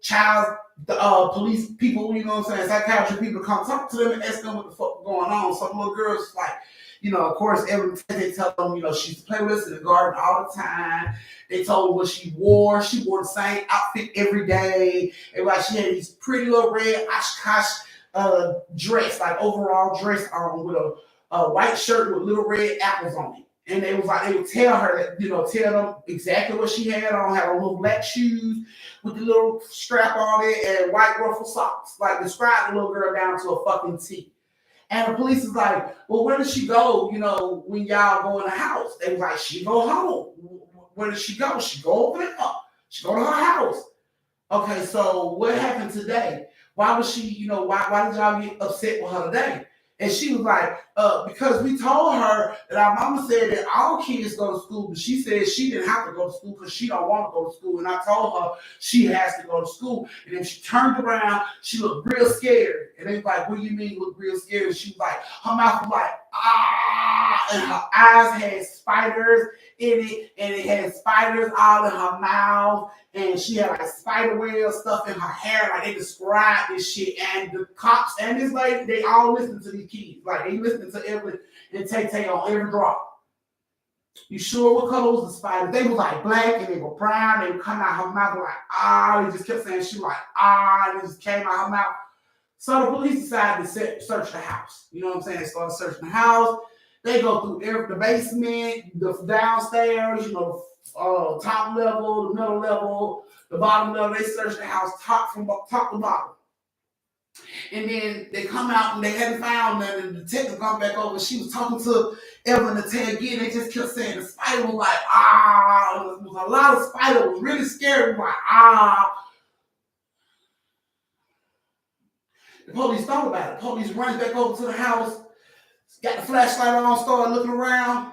police people, you know what I'm saying, psychiatry people come talk to them and ask them what the fuck going on. So the little girl's like, you know, of course, they tell them, you know, she used to play with us in the garden all the time. They told her what she wore. She wore the same outfit every day. And like she had these pretty little red Oshkosh dress, like overall dress on with a white shirt with little red apples on it. And they was like, they would tell her that, you know, tell them exactly what she had on, had her little black shoes with the little strap on it and white ruffle socks. Like describe the little girl down to a fucking T. And the police is like, well, where does she go, you know, when y'all go in the house? They was like, she go home. Where does she go? She go over there. She go to her house. Okay, so what happened today? Why was she, you know, why did y'all get upset with her today? And she was like, because we told her that our mama said that all kids go to school, but she said she didn't have to go to school because she don't want to go to school. And I told her she has to go to school. And then she turned around, she looked real scared. And they was like, what do you mean you look real scared? And she was like, her mouth was like, ah, and her eyes had spiders in it, and it had spiders all in her mouth, and she had like spider web stuff in her hair. Like they described this shit, and the cops and this lady, they all listened to these kids. Like they listened to Evelyn and Tay-Tay on every drop. You sure what color was the spiders? They were like black and they were brown. They would come out her mouth like ah. They just kept saying she was like ah, and it just came out her mouth. So the police decided to search the house. You know what I'm saying? They started searching the house. They go through the basement, the downstairs, you know, top level, the middle level, the bottom level. They search the house top to bottom. And then they come out and they hadn't found nothing. And the detective come back over. She was talking to Evelyn and Tay again. They just kept saying the spider was like, ah. It was a lot of spider. It was really scary. It was like, ah. The police thought about it. The police runs back over to the house. Got the flashlight on, started looking around.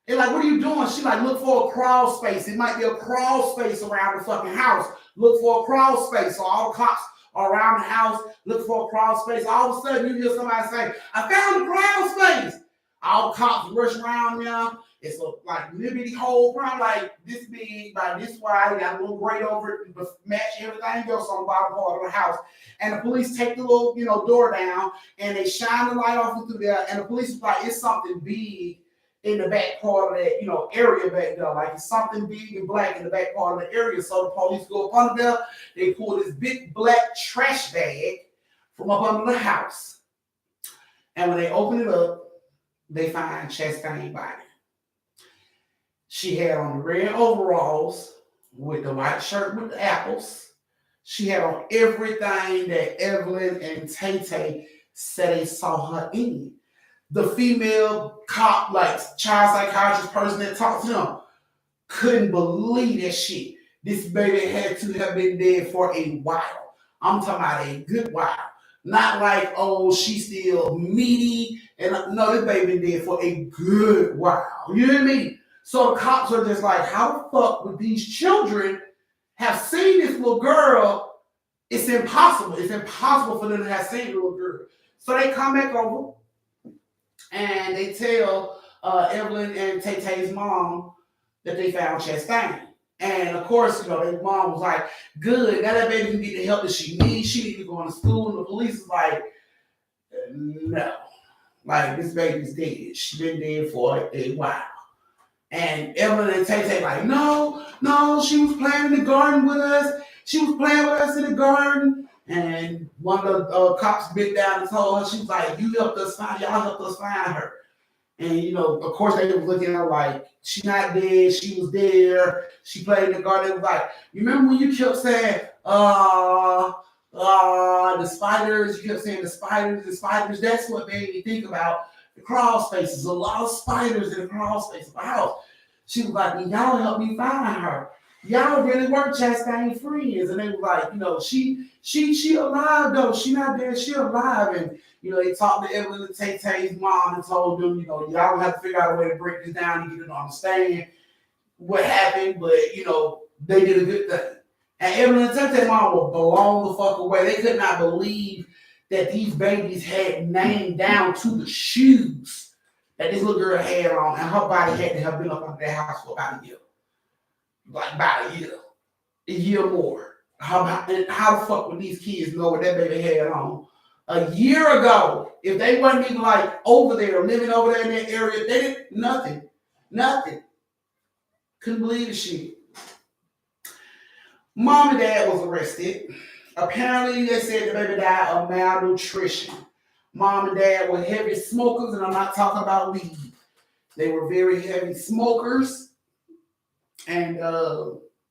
They're like, what are you doing? She like, look for a crawl space. It might be a crawl space around the fucking house. Look for a crawl space. So all the cops are around the house, look for a crawl space. All of a sudden, you hear somebody say, I found a crawl space. All the cops rush around now. It's a like little bitty hole, probably like this big, by this wide. Got a little grate over it, but match everything else on the bottom part of the house. And the police take the little, door down, and they shine the light off through there. And the police is like, it's something big in the back part of that, area back there. Like it's something big and black in the back part of the area. So the police go up under there. They pull this big black trash bag from up under the house. And when they open it up, they find Chastain's body. She had on the red overalls with the white shirt with the apples. She had on everything that Evelyn and Tay said they saw her in. The female cop, like child psychiatrist person that talked to them, couldn't believe that shit. This baby had to have been dead for a while. I'm talking about a good while. Not like, oh, she's still meaty. And no, this baby been dead for a good while. You know what I mean? So the cops are just like, how the fuck would these children have seen this little girl? It's impossible. It's impossible for them to have seen the little girl. So they come back over and they tell Evelyn and Tay-Tay's mom that they found Chastain. And of course, their mom was like, good, now that baby can get the help that she needs. She needs to go to school. And the police is like, no. Like, this baby's dead. She's been dead for a while. And Evelyn and Tay like, no, she was playing in the garden with us. She was playing with us in the garden. And one of the cops bit down and told her, she was like, y'all helped us find her. And, of course, they were looking at her like, she's not dead. She was there. She played in the garden. It was like, you remember when you kept saying, the spiders? You kept saying the spiders. That's what made me think about the crawl spaces. A lot of spiders in the crawl space of the house. She was like, y'all help me find her. Y'all really weren't Chastain's friends. And they were like, she alive though. She not dead. She alive. And, they talked to Evelyn and Tay-Tay's mom and told them, y'all have to figure out a way to break this down and get them to understand what happened. But, they did a good thing. And Evelyn and Tay-Tay's mom were blown the fuck away. They could not believe that these babies had named down to the shoes that this little girl had on, and her body had to have been up under that house for about a year. Like about a year more. How the fuck would these kids know what that baby had on? A year ago, if they wasn't even like over there, living over there in that area, they didn't, nothing. Couldn't believe the shit. Mom and dad was arrested. Apparently, they said the baby died of malnutrition. Mom and dad were heavy smokers, and I'm not talking about weed. They were very heavy smokers and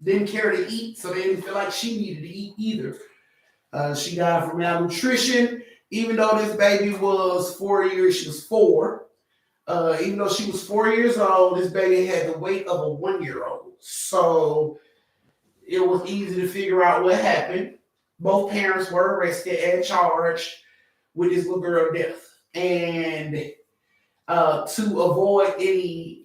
didn't care to eat, so they didn't feel like she needed to eat either. She died from malnutrition. Even though this baby was 4 years, she was 4. Even though she was 4 years old, this baby had the weight of a 1-year-old. So it was easy to figure out what happened. Both parents were arrested and charged with this little girl death. And to avoid any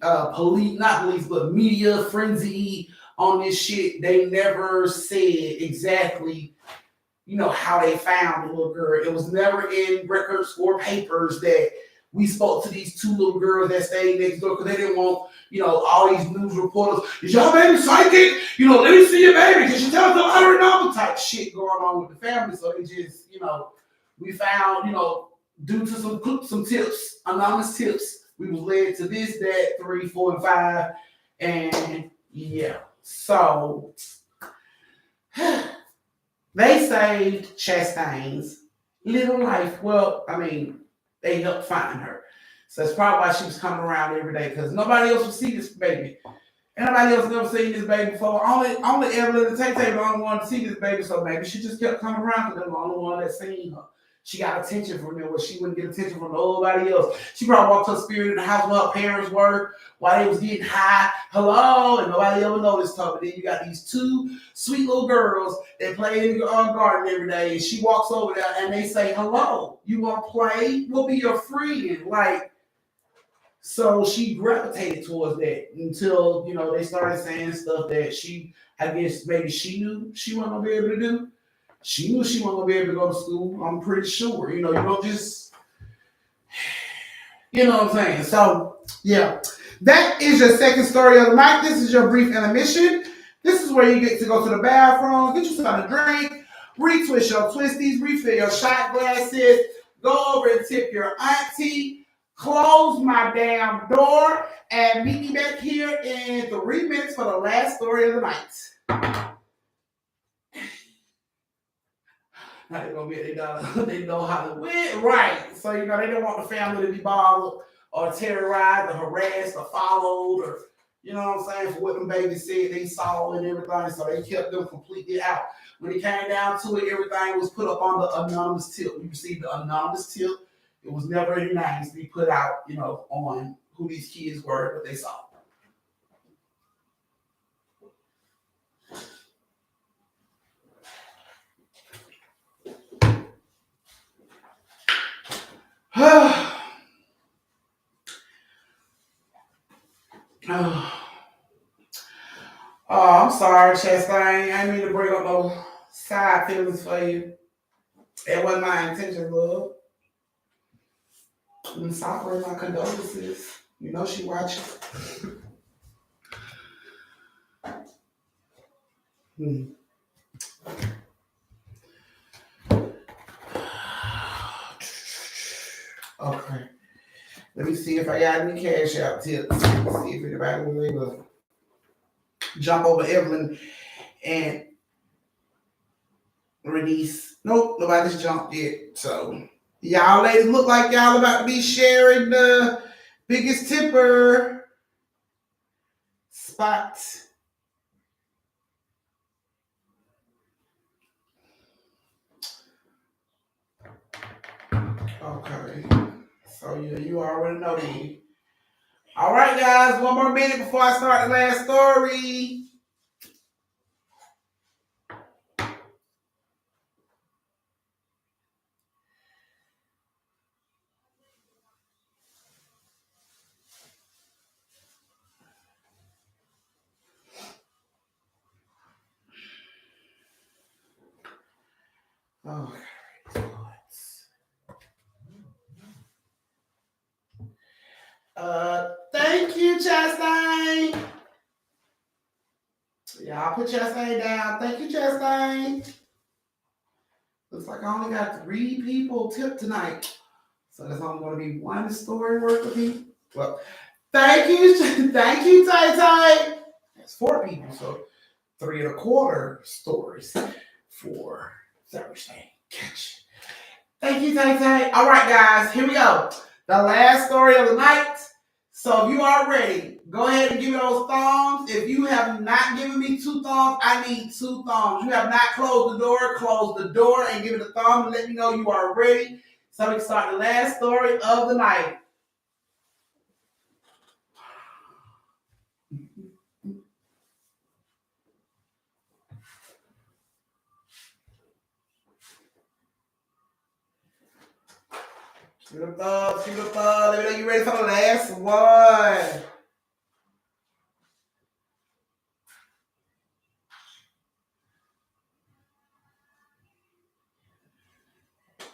media frenzy on this shit, they never said exactly, how they found the little girl. It was never in records or papers that we spoke to these 2 little girls that stayed next door because they didn't want, all these news reporters, is your baby psychic? Let me see your baby because she tells the lottery number type shit going on with the family. So they just, we found, due to some tips, anonymous tips, we was led to this, that, 3, 4, and 5. And yeah, so they saved Chastain's little life. Well, they helped find her. So that's probably why she was coming around every day, because nobody else would see this baby. Anybody else never seen this baby before. Only Evelyn and Tay-Tay were the only one to see this baby, so maybe she just kept coming around because they were the only one that seen her. She got attention from them where she wouldn't get attention from nobody else. She probably walked her spirit in the house where her parents were while they was getting high. Hello, and nobody ever noticed her. But then you got these 2 sweet little girls that play in the garden every day, and she walks over there and they say, hello, you want to play? We'll be your friend. So she gravitated towards that until, they started saying stuff that I guess maybe she knew she wasn't going to be able to do. She knew she wasn't going to be able to go to school. I'm pretty sure. You don't just, you know what I'm saying? So, yeah. That is your second story of the night. This is your brief intermission. This is where you get to go to the bathroom, get you something to drink, retwist your twisties, refill your shot glasses, go over and tip your auntie, close my damn door, and meet me back here in 3 minutes for the last story of the night. Now they're gonna be they know how to win, right? So they don't want the family to be bothered or terrorized or harassed or followed or what I'm saying for what them babies said they saw and everything. So they kept them completely out. When it came down to it, everything was put up on the anonymous tip. We received the anonymous tip. It was never any names to be put out, on who these kids were, what they saw. Oh, I'm sorry, Chastain. I didn't mean to bring up no side feelings for you. That wasn't my intention, love. I'm sorry, my condolences. You know she watching. Okay. Let me see if I got any cash out tips. Let's see if anybody was able to jump over Evelyn and release. Nope, nobody's jumped yet. So y'all ladies look like y'all about to be sharing the biggest tipper spot. Okay. So yeah, you already know me. All right, guys, one more minute before I start the last story. Oh, thank you, Chastain. Y'all put Chastain down. Thank you, Chastain. Looks like I only got 3 people tipped tonight. So there's only going to be 1 story worth of people. Well, thank you, Tay Tay. That's 4 people, so 3 1/4 stories for Thursday. Catch. Thank you, Tay Tay. All right, guys, here we go. The last story of the night. So if you are ready, go ahead and give me those thumbs. If you have not given me 2 thumbs, I need 2 thumbs. You have not close the door and give it a thumb and let me know you are ready. So we can start the last story of the night. Give it a thumb, give it a thumb. Let me know you're ready for the last one.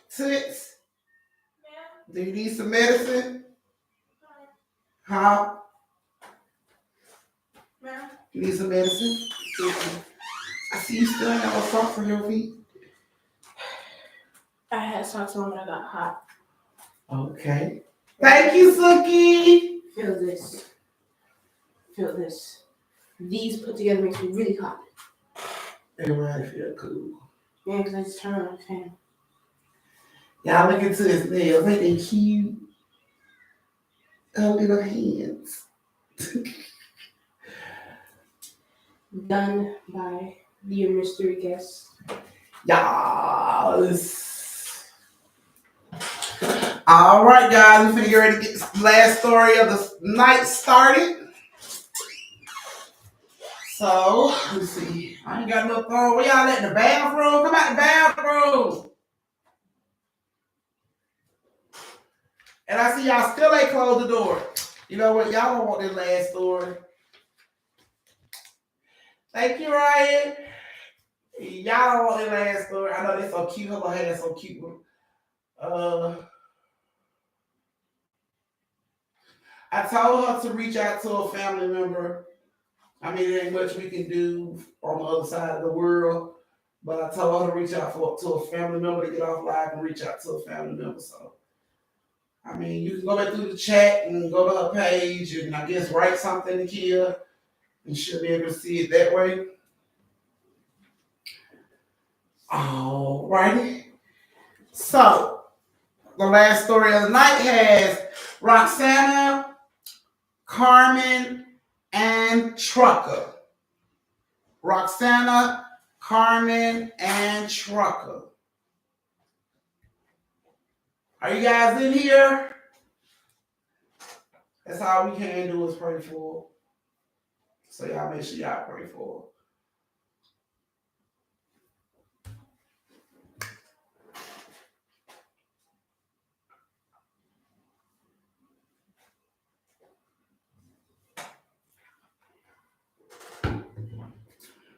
Tits. Do you need some medicine? Huh? You need some medicine? I see you still have a sock for your feet. I had socks on when I got hot. Okay. Thank you, Suki. Feel this. Feel this. These put together makes me really hot. Everybody feel cool. Yeah, because I just turned on the fan. Y'all look into his nails. Ain't they cute? Little hands. Done by the mystery guest. Yes. All right, guys. We're finna get ready to get this last story of the night started. So, let's see. I ain't got no phone. Where y'all at? In the bathroom? Come out the bathroom. And I see y'all still ain't closed the door. You know what? Y'all don't want this last story. Thank you, Ryan. Y'all don't want this last story. I know they're so cute. Her little hair so cute. I told her to reach out to a family member. I mean, there ain't much we can do on the other side of the world, but I told her to reach out to a family member to get off live and reach out to a family member. So, I mean, you can go back through the chat and go to her page and I guess write something to Kia and she'll be able to see it that way. Alrighty. So, the last story of the night has Roxana, Carmen, and Trucker. Roxana, Carmen, and Trucker. Are you guys in here? That's all we can do is pray for. So y'all make sure y'all pray for.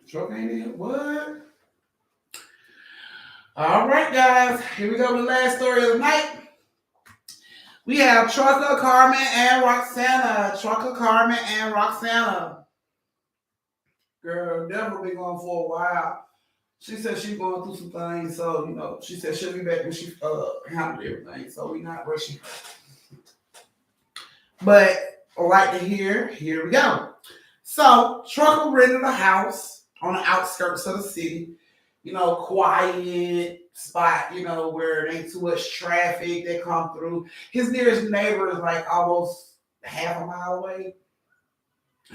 Truck ain't in. What? All right, guys. Here we go with the last story of the night. We have Trucker, Carmen, and Roxana. Trucker, Carmen, and Roxana. Girl, Deborah been gone for a while. She said she's going through some things, so she said she'll be back when she handled everything. So we not rushing. But I like to hear. Here we go. So Trucker rented a house on the outskirts of the city. Quiet spot. Where there ain't too much traffic that come through. His nearest neighbor is like almost half a mile away.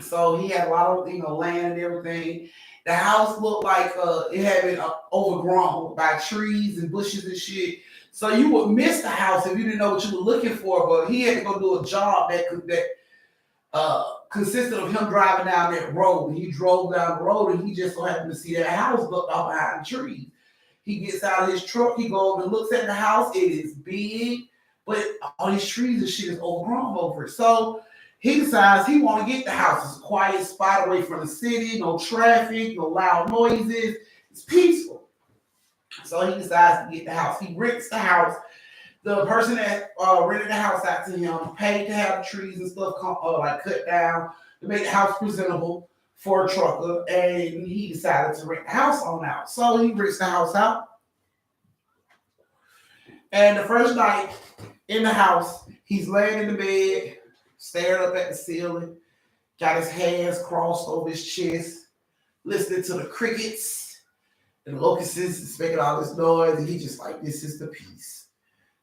So he had a lot of land and everything. The house looked like it had been overgrown by trees and bushes and shit. So you would miss the house if you didn't know what you were looking for. But he had to go do a job that consisted of him driving down that road. And he drove down the road and he just so happened to see that house built out behind the trees. He gets out of his truck, he goes and looks at the house. It is big, but all these trees and shit is overgrown over it. So he decides he want to get the house. It's a quiet spot away from the city, no traffic, no loud noises. It's peaceful. So he decides to get the house. He rents the house. The person that rented the house out to him paid to have the trees and stuff cut down to make the house presentable for a trucker, and he decided to rent the house on out. So he rents the house out. And the first night in the house, he's laying in the bed, staring up at the ceiling, got his hands crossed over his chest, listening to the crickets and locusts making all this noise, and he just like, this is the piece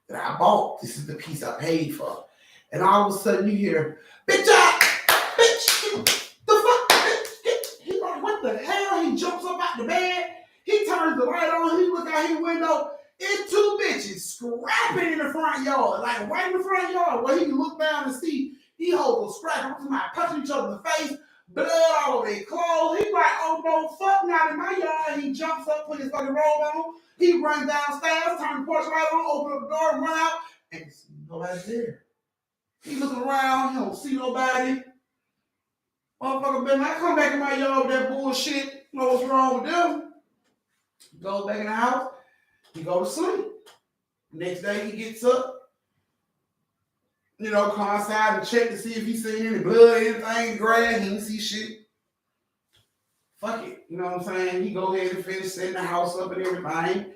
that I bought. This is the piece I paid for. And all of a sudden you hear, bitch, bitch, the fuck, bitch. He like, what the hell? He jumps up out the bed. He turns the light on. He look out his window. It's two bitches scrapping in the front yard, like right in the front yard, where he can look down and see he holds a scrap. Somebody punching each other in the face, blood all over their clothes. He's like, oh no, fuck, not in my yard. He jumps up, put his fucking robe on. He runs downstairs, turn the porch light on, open up the door, and run out, and nobody's there. He looking around, he don't see nobody. Motherfucker, better not come back in my yard with that bullshit. You know what's wrong with them? He goes back in the house, he go to sleep. Next day he gets up, come outside and check to see if he seen any blood, anything, grass. He didn't see shit. Fuck it. You know what I'm saying? He go ahead and finish setting the house up and everything.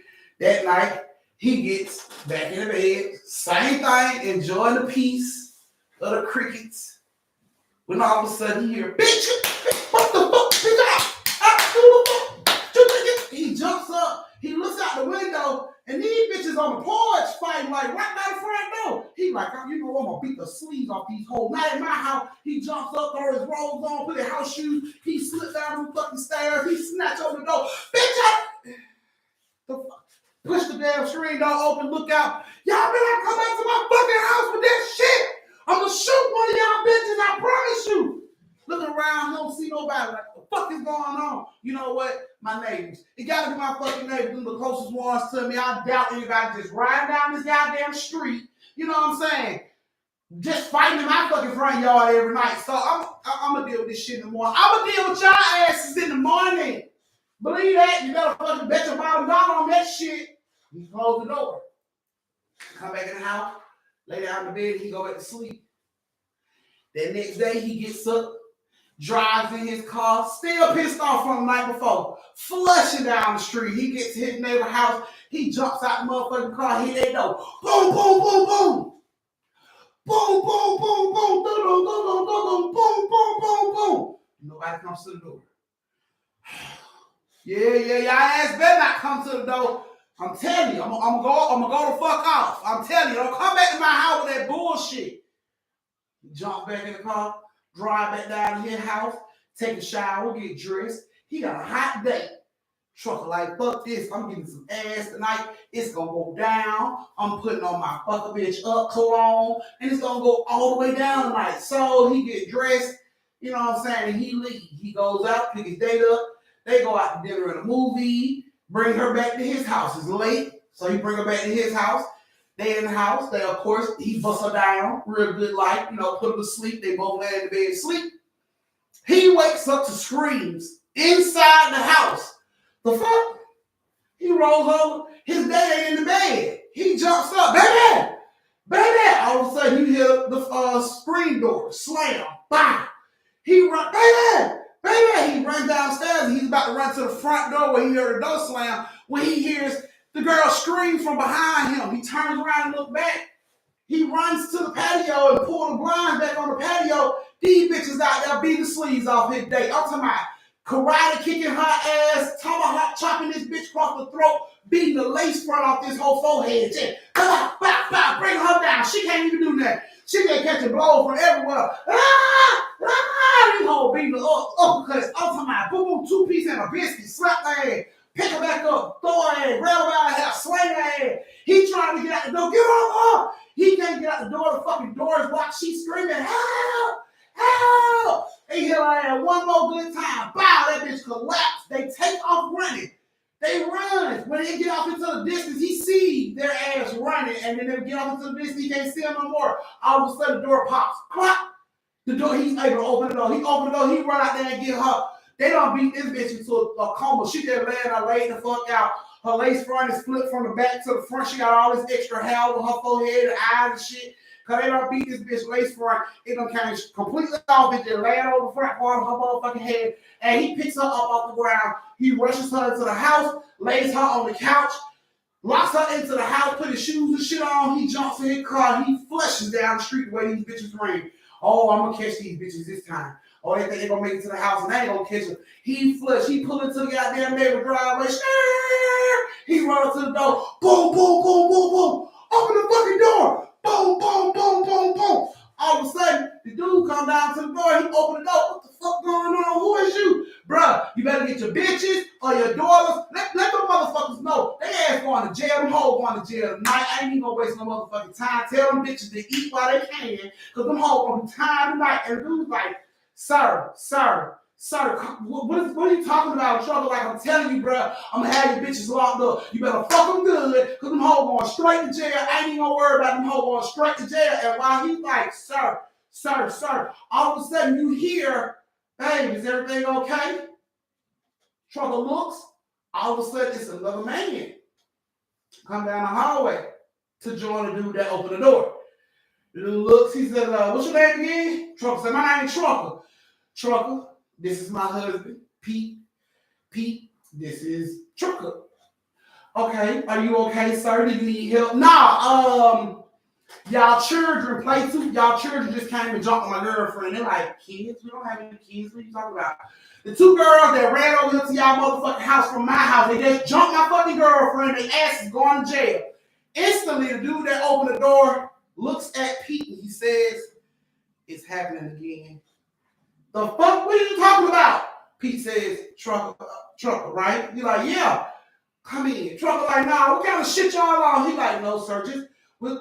That night, he gets back in the bed. Same thing, enjoying the peace of the crickets. When all of a sudden you hear, bitch, what the fuck, bitch, he jumps up, he looks out the window, and these bitches on the porch fighting like right by the front door. He like, I'm gonna beat the sleeves off these hoes. Not in my house. He jumps up, throw his robes on, put his house shoes. He slipped down the fucking stairs. He snatched over the door. Bitch, the fuck? Push the damn screen door open, look out. Y'all better come back to my fucking house with that shit. I'm gonna shoot one of y'all bitches, I promise you. Looking around, don't see nobody. Like, what the fuck is going on? You know what? My neighbors. It gotta be my fucking neighbors, the closest ones to me. I doubt anybody just riding down this goddamn street. You know what I'm saying? Just fighting in my fucking front yard every night. So I'm gonna deal with this shit in the morning. I'm gonna deal with y'all asses in the morning. Believe that? You better fucking bet your bottom dollar on that shit. You close the door. Come back in the house, lay down in the bed, and he go back to sleep. The next day he gets up, drives in his car, still pissed off from the night before, flushing down the street. He gets to his neighbor's house. He jumps out the motherfucking car, hit that door. Boom, boom, boom, boom. Boom, boom, boom, boom, boom, boom, boom, boom, boom, boom, boom, boom. Nobody comes to the door. Yeah, y'all ass better not come to the door. I'm telling you, I'm gonna go the fuck off. I'm telling you, don't come back to my house with that bullshit. Jump back in the car, drive back down to his house, take a shower, get dressed. He got a hot day. Trucker like, fuck this, I'm getting some ass tonight. It's gonna go down. I'm putting on my fuck a bitch up cologne, and it's gonna go all the way down tonight. So he get dressed, you know what I'm saying, and he leave. He goes out, pick his date up. They go out to dinner and a movie, bring her back to his house. It's late, so he bring her back to his house. They in the house. They, of course, he busts her down, real good life, put her to sleep. They both lay in the bed sleep. He wakes up to screams inside the house. The fuck? He rolls over. His dad ain't in the bed. He jumps up. Baby! Baby! All of a sudden, you hear the screen door slam. Bang! He run. Baby! Baby! He runs downstairs and he's about to run to the front door where he heard the door slam when he hears the girl scream from behind him. He turns around and looks back. He runs to the patio and pulls the blinds back on the patio. These bitches out there beating the sleeves off his day. I'm talking about karate kicking her ass, tomahawk chopping this bitch across the throat, beating the lace front off this whole forehead. Bring her down. She can't even do that. She can't catch a blow from everywhere. These whole beating the uppercuts. I'm talking about boom, boom, 2 piece and a biscuit. Slap her ass. Pick her back up. Throw her ass. Grab her out of her. Slang her ass. He trying to get out the door. Get her up. He can't get out the door. The fucking door is locked. She's screaming, help! Help! They hit her ass one more good time. Bow, that bitch collapsed. They take off running. They run. When they get off into the distance, he sees their ass running, and then they get off into the distance, he can't see them no more. All of a sudden, the door pops. Clock. The door, he's able to open the door. He opened the door, he run out there and get her. They don't beat this bitch into a coma. She just laid the fuck out. Her lace front is flipped from the back to the front. She got all this extra hair on her forehead and eyes and shit. Cause they don't beat this bitch lace front. It done kind of completely off. It just laying over the front part of her motherfucking head. And he picks her up off the ground. He rushes her into the house, lays her on the couch, locks her into the house, put his shoes and shit on. He jumps in his car. He flushes down the street the way these bitches ran. Oh, I'm gonna catch these bitches this time. Oh, they think they're gonna make it to the house and they ain't gonna catch them. He flush. He pull into the goddamn neighbor driveway. He run up to the door. Boom, boom, boom, boom, boom. Open the fucking door. Boom, boom, boom, boom, boom. All of a sudden, the dude come down to the door. He open the door. What the fuck going on? Who is you? Bruh, you better get your bitches or your daughters. Let them motherfuckers know. They ass going to jail. Them hoes going to jail tonight. I ain't even gonna waste no motherfucking time. Tell them bitches to eat while they can. Because them hoes gonna be tired tonight. And the dude's like, sir, what are you talking about, trouble? Like I'm telling you, bro, I'm gonna have your bitches locked up. You better fuck them good, because them hoes going straight to jail. I ain't even gonna worry about them hoes going straight to jail. And while he's like, sir, all of a sudden you hear, hey, is everything okay? Trouble looks, all of a sudden it's another man come down the hallway to join the dude that opened the door. The dude looks, he says, what's your name again? Trucker said, my name is Trucker. Trucker, this is my husband, Pete. Pete, this is Trucker. Okay, are you okay, sir? Do you need help? Nah, y'all children play too. Y'all children just came and jumped on my girlfriend. They're like, kids? We don't have any kids. What are you talking about? The 2 girls that ran over here to y'all motherfucking house from my house, they just jumped my fucking girlfriend. Their ass is going to jail. Instantly, the dude that opened the door looks at Pete and he says, it's happening again. The fuck? What are you talking about? Pete says, trucker, right? He's like, yeah, come in. Trucker like, nah, what kind of shit y'all on? He like, no, sir,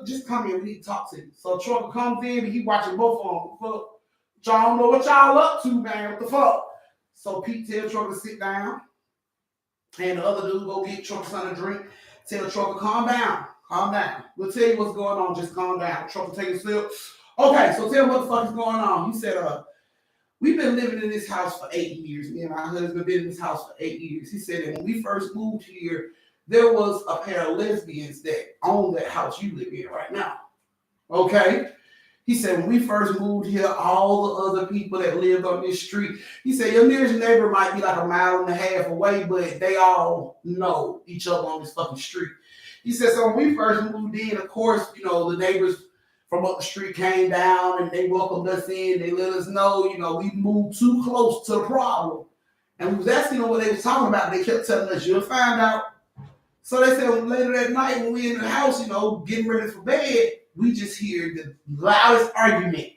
just come in. We need to talk to you. So Trucker comes in and he watching both of them. Fuck, y'all don't know what y'all up to, man. What the fuck? So Pete tells Trucker to sit down. And the other dude go get Trucker something to drink. Tell Trucker, calm down. We'll tell you what's going on. Just calm down. Trucker take a sip. Okay, so tell me what the fuck is going on. He said, we've been living in this house for 8 years. Me and my husband been in this house for 8 years. He said that when we first moved here, there was a pair of lesbians that own that house you live in right now. Okay? He said, when we first moved here, all the other people that lived on this street, he said, your nearest neighbor might be like a mile and a half away, but they all know each other on this fucking street. He said, so when we first moved in, of course, you know, the neighbors from up the street came down and they welcomed us in. They let us know, you know, we moved too close to the problem. And we was asking them what they was talking about. They kept telling us, you'll find out. So they said, well, later that night when we in the house, you know, getting ready for bed, we just hear the loudest argument.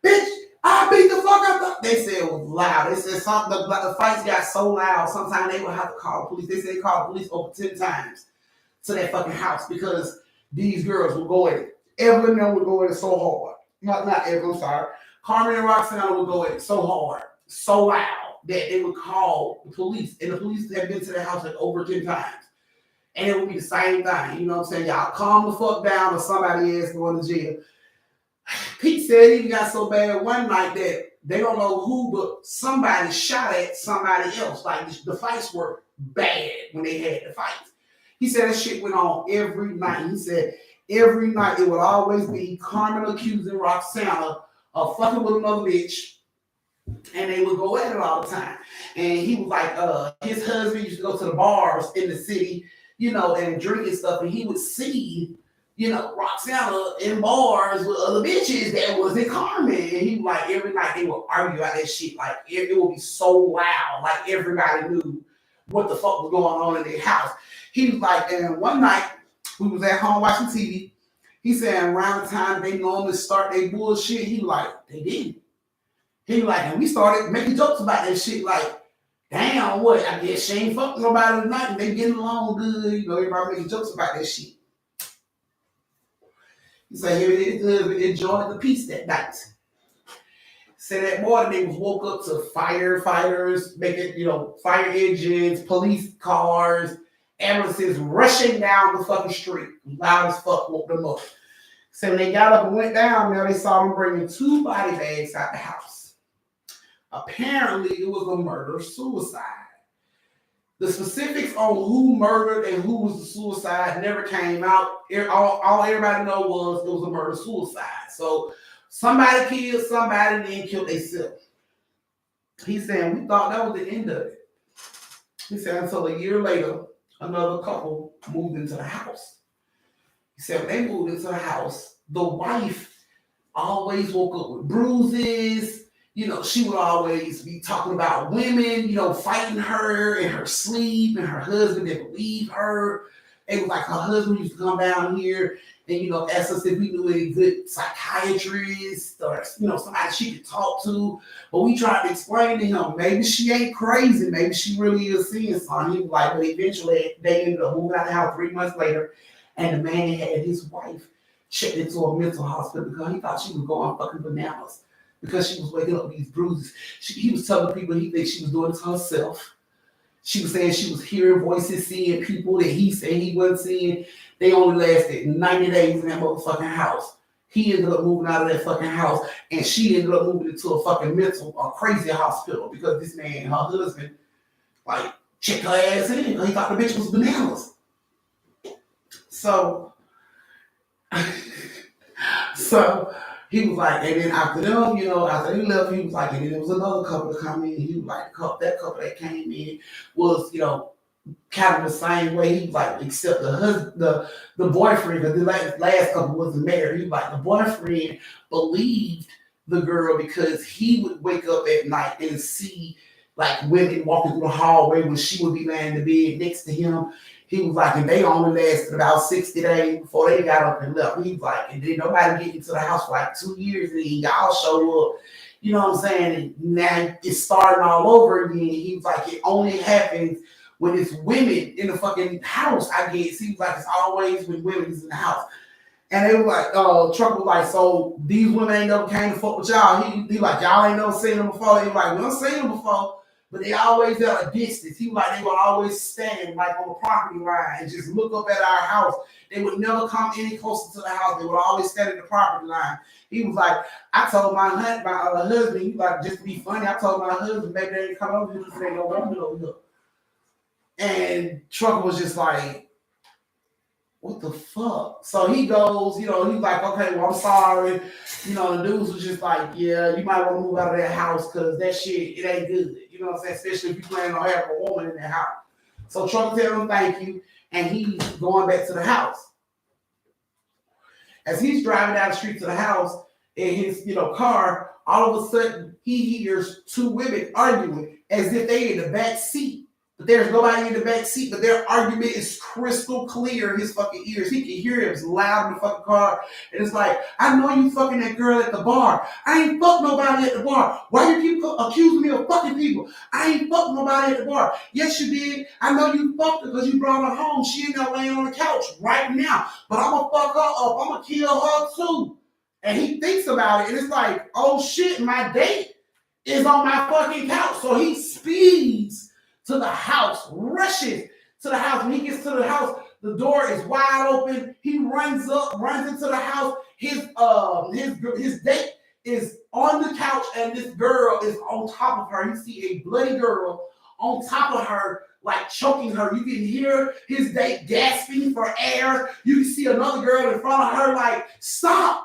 Bitch, I beat the fuck up. They said it was loud. They said something, the fights got so loud, sometimes they would have to call the police. They said they called the police over 10 times to that fucking house because these girls would go at it. Evelyn and them would go at it so hard. Not Evelyn, I'm sorry. Carmen and Roxanne would go at it so hard, so loud, that they would call the police. And the police had been to the house like over 10 times. And it would be the same thing. You know what I'm saying? Y'all calm the fuck down or somebody is going to jail. Pete said he got so bad one night that they don't know who, but somebody shot at somebody else. Like the fights were bad when they had the fights. He said that shit went on every night. He said every night it would always be Carmen accusing Roxana of fucking with another bitch. And they would go at it all the time. And he was like, his husband used to go to the bars in the city, you know, and drink and stuff, and he would see, you know, Roxana in bars with other bitches that wasn't Carmen. And he was like, every night they would argue about that shit. Like, it would be so loud. Like, everybody knew what the fuck was going on in their house. He was like, and one night, we was at home watching TV. He said, around the time they normally start their bullshit, he was like, they didn't. He was like, and we started making jokes about that shit, like, damn, what? I guess she ain't fucking nobody tonight and they getting along good. You know, everybody making jokes about that shit. He said, here it is good. We enjoyed the peace that night. Said that morning they was woke up to firefighters, making, you know, fire engines, police cars, ambulances rushing down the fucking street. Loud as fuck, woke them up. So when they got up and went down there, they saw them bringing 2 body bags out the house. Apparently, it was a murder-suicide. The specifics on who murdered and who was the suicide never came out. All everybody know was it was a murder-suicide. So somebody killed somebody and then killed themselves. He's saying we thought that was the end of it. He said until a year later, another couple moved into the house. He said when they moved into the house, the wife always woke up with bruises. You know, she would always be talking about women, you know, fighting her in her sleep, and her husband didn't believe her. It was like her husband used to come down here and, you know, ask us if we knew any good psychiatrists or, you know, somebody she could talk to. But we tried to explain to him, maybe she ain't crazy. Maybe she really is seeing something. He was like, but eventually they ended up moving out the house 3 months later. And the man had his wife checked into a mental hospital because he thought she was going fucking bananas. Because she was waking up with these bruises. He was telling people he thinks she was doing it to herself. She was saying she was hearing voices, seeing people that he said he wasn't seeing. They only lasted 90 days in that motherfucking house. He ended up moving out of that fucking house, and she ended up moving into a fucking crazy hospital because this man, her husband, like, checked her ass in. He thought the bitch was bananas. So he was like, and then after them, you know, after they left, he was like, and then there was another couple that come in. He was like, that couple that came in was, you know, kind of the same way. He was like, except the boyfriend, because the last couple wasn't married. He was like, the boyfriend believed the girl because he would wake up at night and see like women walking through the hallway when she would be laying in the bed next to him. He was like, and they only lasted about 60 days before they got up and left. He was like, and then nobody get into the house for like 2 years, and then y'all show up. You know what I'm saying? And now it's starting all over again. He was like, it only happens when it's women in the fucking house, I guess. He was like, it's always when women is in the house. And they were like, Truck was like, so these women ain't never came to fuck with y'all. He like, y'all ain't never seen them before. He was like, we don't seen them before. But they always at a distance. He was like, they would always stand like on the property line and just look up at our house. They would never come any closer to the house. They would always stand at the property line. He was like, I told my husband, he was like, just to be funny, I told my husband, maybe they ain't come over here because they don't want me over here. And Trucker was just like, what the fuck? So he goes, he's like, okay, well, I'm sorry. The dudes was just like, yeah, you might want to move out of that house because that shit, it ain't good. You know what I'm saying? Especially if you plan on having a woman in that house. So Trucker tells him thank you, and he's going back to the house. As he's driving down the street to the house in his, car, all of a sudden he hears two women arguing as if they in the back seat. But there's nobody in the back seat, but their argument is crystal clear in his fucking ears. He can hear it. It's loud in the fucking car. And it's like, I know you fucking that girl at the bar. I ain't fucked nobody at the bar. Why you keep accusing me of fucking people? I ain't fucked nobody at the bar. Yes, you did. I know you fucked her because you brought her home. She ain't there laying on the couch right now. But I'm going to fuck her up. I'm going to kill her too. And he thinks about it. And it's like, oh shit, my date is on my fucking couch. So he speeds to the house, rushes to the house. When he gets to the house, the door is wide open. He runs into the house. His date is on the couch, and this girl is on top of her. You see a bloody girl on top of her, like choking her. You can hear his date gasping for air. You can see another girl in front of her, like, stop.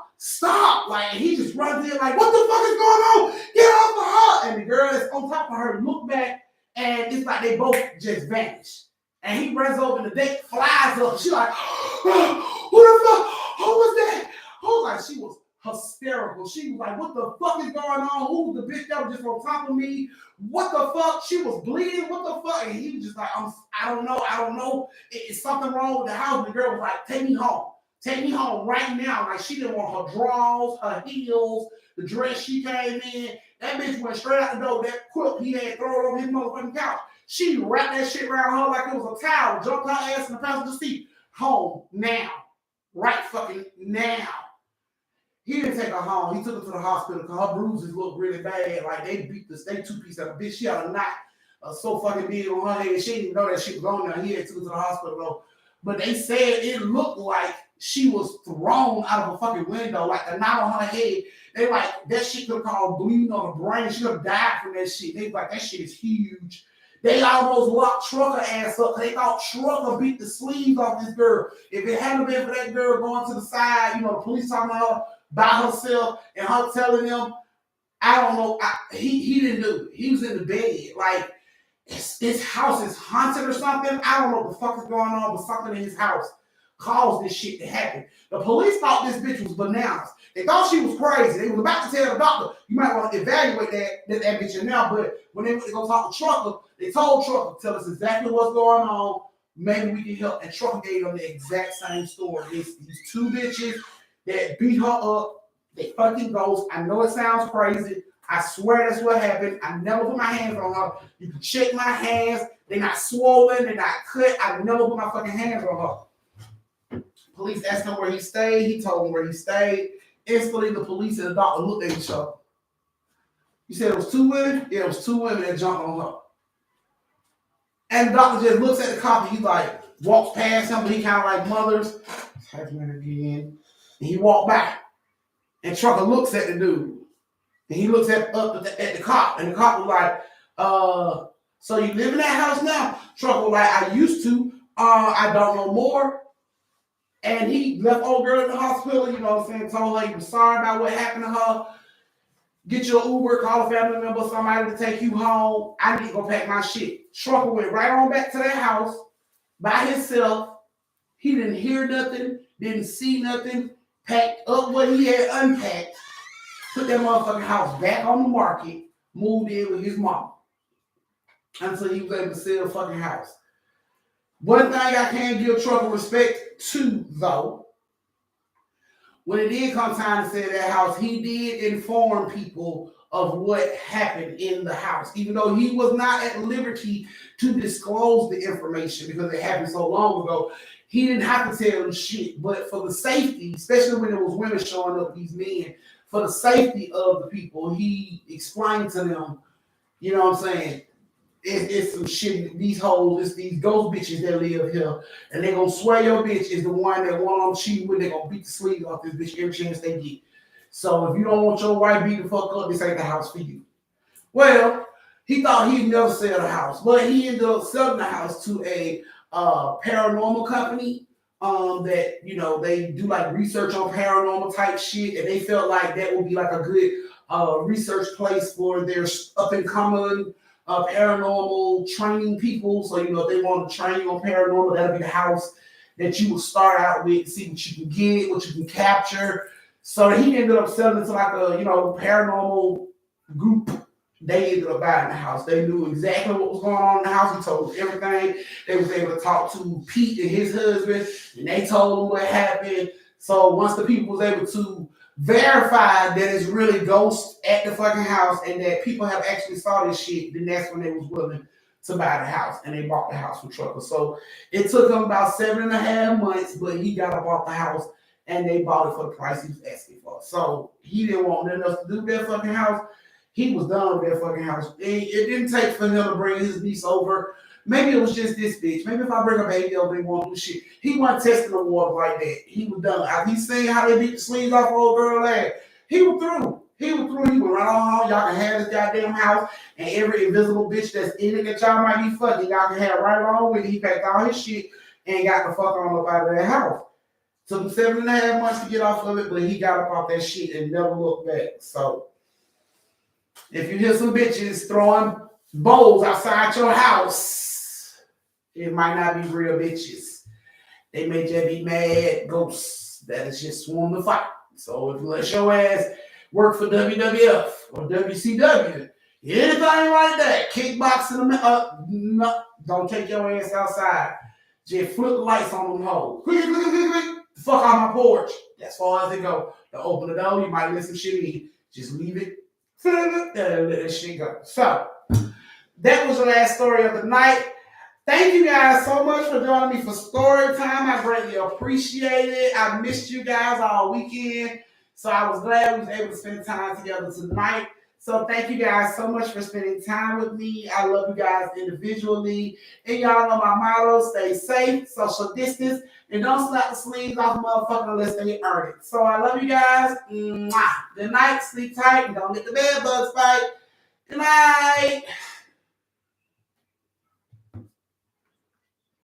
Like, he just runs in, like, what the fuck is going on? Get off of her. And the girl that's on top of her look back, and it's like they both just vanish. And he runs over and the date flies up. She's like, oh, who the fuck? Who was that? She was hysterical. She was like, what the fuck is going on? Who was the bitch that was just on top of me? What the fuck? She was bleeding. What the fuck? And he was just like, I don't know. It's something wrong with the house. And the girl was like, take me home. Take me home right now. Like, she didn't want her drawers, her heels, the dress she came in. That bitch went straight out the door. That quilt he had thrown on his motherfucking couch. She wrapped that shit around her like it was a towel, jumped her ass in the passenger seat. Home now. Right fucking now. He didn't take her home. He took her to the hospital because her bruises looked really bad. Like, they beat they two-piece of a bitch. She had a knot so fucking big on her head. She didn't even know that shit was on there. He had took her to the hospital though. But they said it looked like she was thrown out of a fucking window, like the knot on her head. They like, that shit could have caused bleeding on her brain. She could have died from that shit. They like, that shit is huge. They almost locked Trucker ass up. They thought Trucker beat the sleeves off this girl. If it hadn't been for that girl going to the side, the police talking to her by herself and her telling them, I don't know, he didn't do it. He was in the bed. Like, this house is haunted or something. I don't know what the fuck is going on, but something in his house caused this shit to happen. The police thought this bitch was bananas. They thought she was crazy. They was about to tell the doctor, you might want to evaluate that bitch in now. But when they went to go talk to Trucker, they told Trucker, tell us exactly what's going on. Maybe we can help. And Trucker gave them the exact same story. These two bitches that beat her up, they fucking ghosts. I know it sounds crazy. I swear that's what happened. I never put my hands on her. You can check my hands. They're not swollen. They're not cut. I never put my fucking hands on her. Police asked him where he stayed. He told them where he stayed. Instantly, the police and the doctor looked at each other. You said it was two women? Yeah, it was two women that jumped on her. And the doctor just looks at the cop and he like walks past him, but he kind of like mothers. It's happening again. And he walked by. And Trucker looks at the dude. And he looks up at the cop. And the cop was like, so you live in that house now? Trucker was like, I used to. I don't know more. And he left old girl in the hospital, you know what I'm saying, told her he was sorry about what happened to her. Get your Uber, call a family member, somebody to take you home. I need to go pack my shit. Trucker went right on back to that house by himself. He didn't hear nothing, didn't see nothing, packed up what he had unpacked, put that motherfucking house back on the market, moved in with his mom until he was able to sell the fucking house. One thing I can't give Trucker respect to, though, when it did come time to sell that house, he did inform people of what happened in the house, even though he was not at liberty to disclose the information because it happened so long ago. He didn't have to tell them shit, but for the safety, especially when there was women showing up, these men, for the safety of the people, he explained to them, you know what I'm saying, it's some shit, these hoes, it's these ghost bitches that live here, and they're gonna swear your bitch is the one that want on cheating with, they're gonna beat the sleeve off this bitch every chance they get. So if you don't want your wife beat the fuck up, this ain't the house for you. Well, he thought he'd never sell the house, but he ended up selling the house to a paranormal company. that, you know, they do like research on paranormal type shit, and they felt like that would be like a good research place for their up and coming paranormal training people. So, you know, if they want to train you on paranormal, that'll be the house that you will start out with, see what you can get, what you can capture. So he ended up selling it to like a, you know, paranormal group. They ended up buying the house. They knew exactly what was going on in the house. He told us everything. They was able to talk to Pete and his husband, and they told him what happened. So once the people was able to verify that it's really ghosts at the fucking house and that people have actually saw this shit, then that's when they was willing to buy the house, and they bought the house from Trucker. So it took them about 7.5 months, but he got up off the house and they bought it for the price he was asking for. So he didn't want nothing else to do with that fucking house. He was done with that fucking house. It didn't take for him to bring his niece over. Maybe it was just this bitch. Maybe if I bring a baby over, they won't do shit. He wasn't testing the water like that. He was done. After he seen how they beat the sleeves off old girl ass, he was through. He was through. He went right on. Y'all can have this goddamn house, and every invisible bitch that's in it that y'all might be fucking, y'all can have right along with it. He packed all his shit and got the fuck on up out of that house. Took him 7.5 months to get off of it, but he got up off that shit and never looked back. So if you hear some bitches throwing bowls outside your house, it might not be real bitches. They may just be mad ghosts that is just swarming to fight. So if you let your ass work for WWF or WCW, anything like that, kickboxing, no, don't take your ass outside. Just flip the lights on them hoes. Fuck on my porch. As far as it go. To open the door, you might let some shit in. Just leave it. Let that shit go. So that was the last story of the night. Thank you guys so much for joining me for story time. I greatly appreciate it. I missed you guys all weekend. So I was glad we was able to spend time together tonight. So thank you guys so much for spending time with me. I love you guys individually. And y'all know my motto, stay safe, social distance, and don't slap the sleeves off a motherfucker unless they earn it. So I love you guys. Mwah. Good night, sleep tight, and don't let the bed bugs bite. Good night.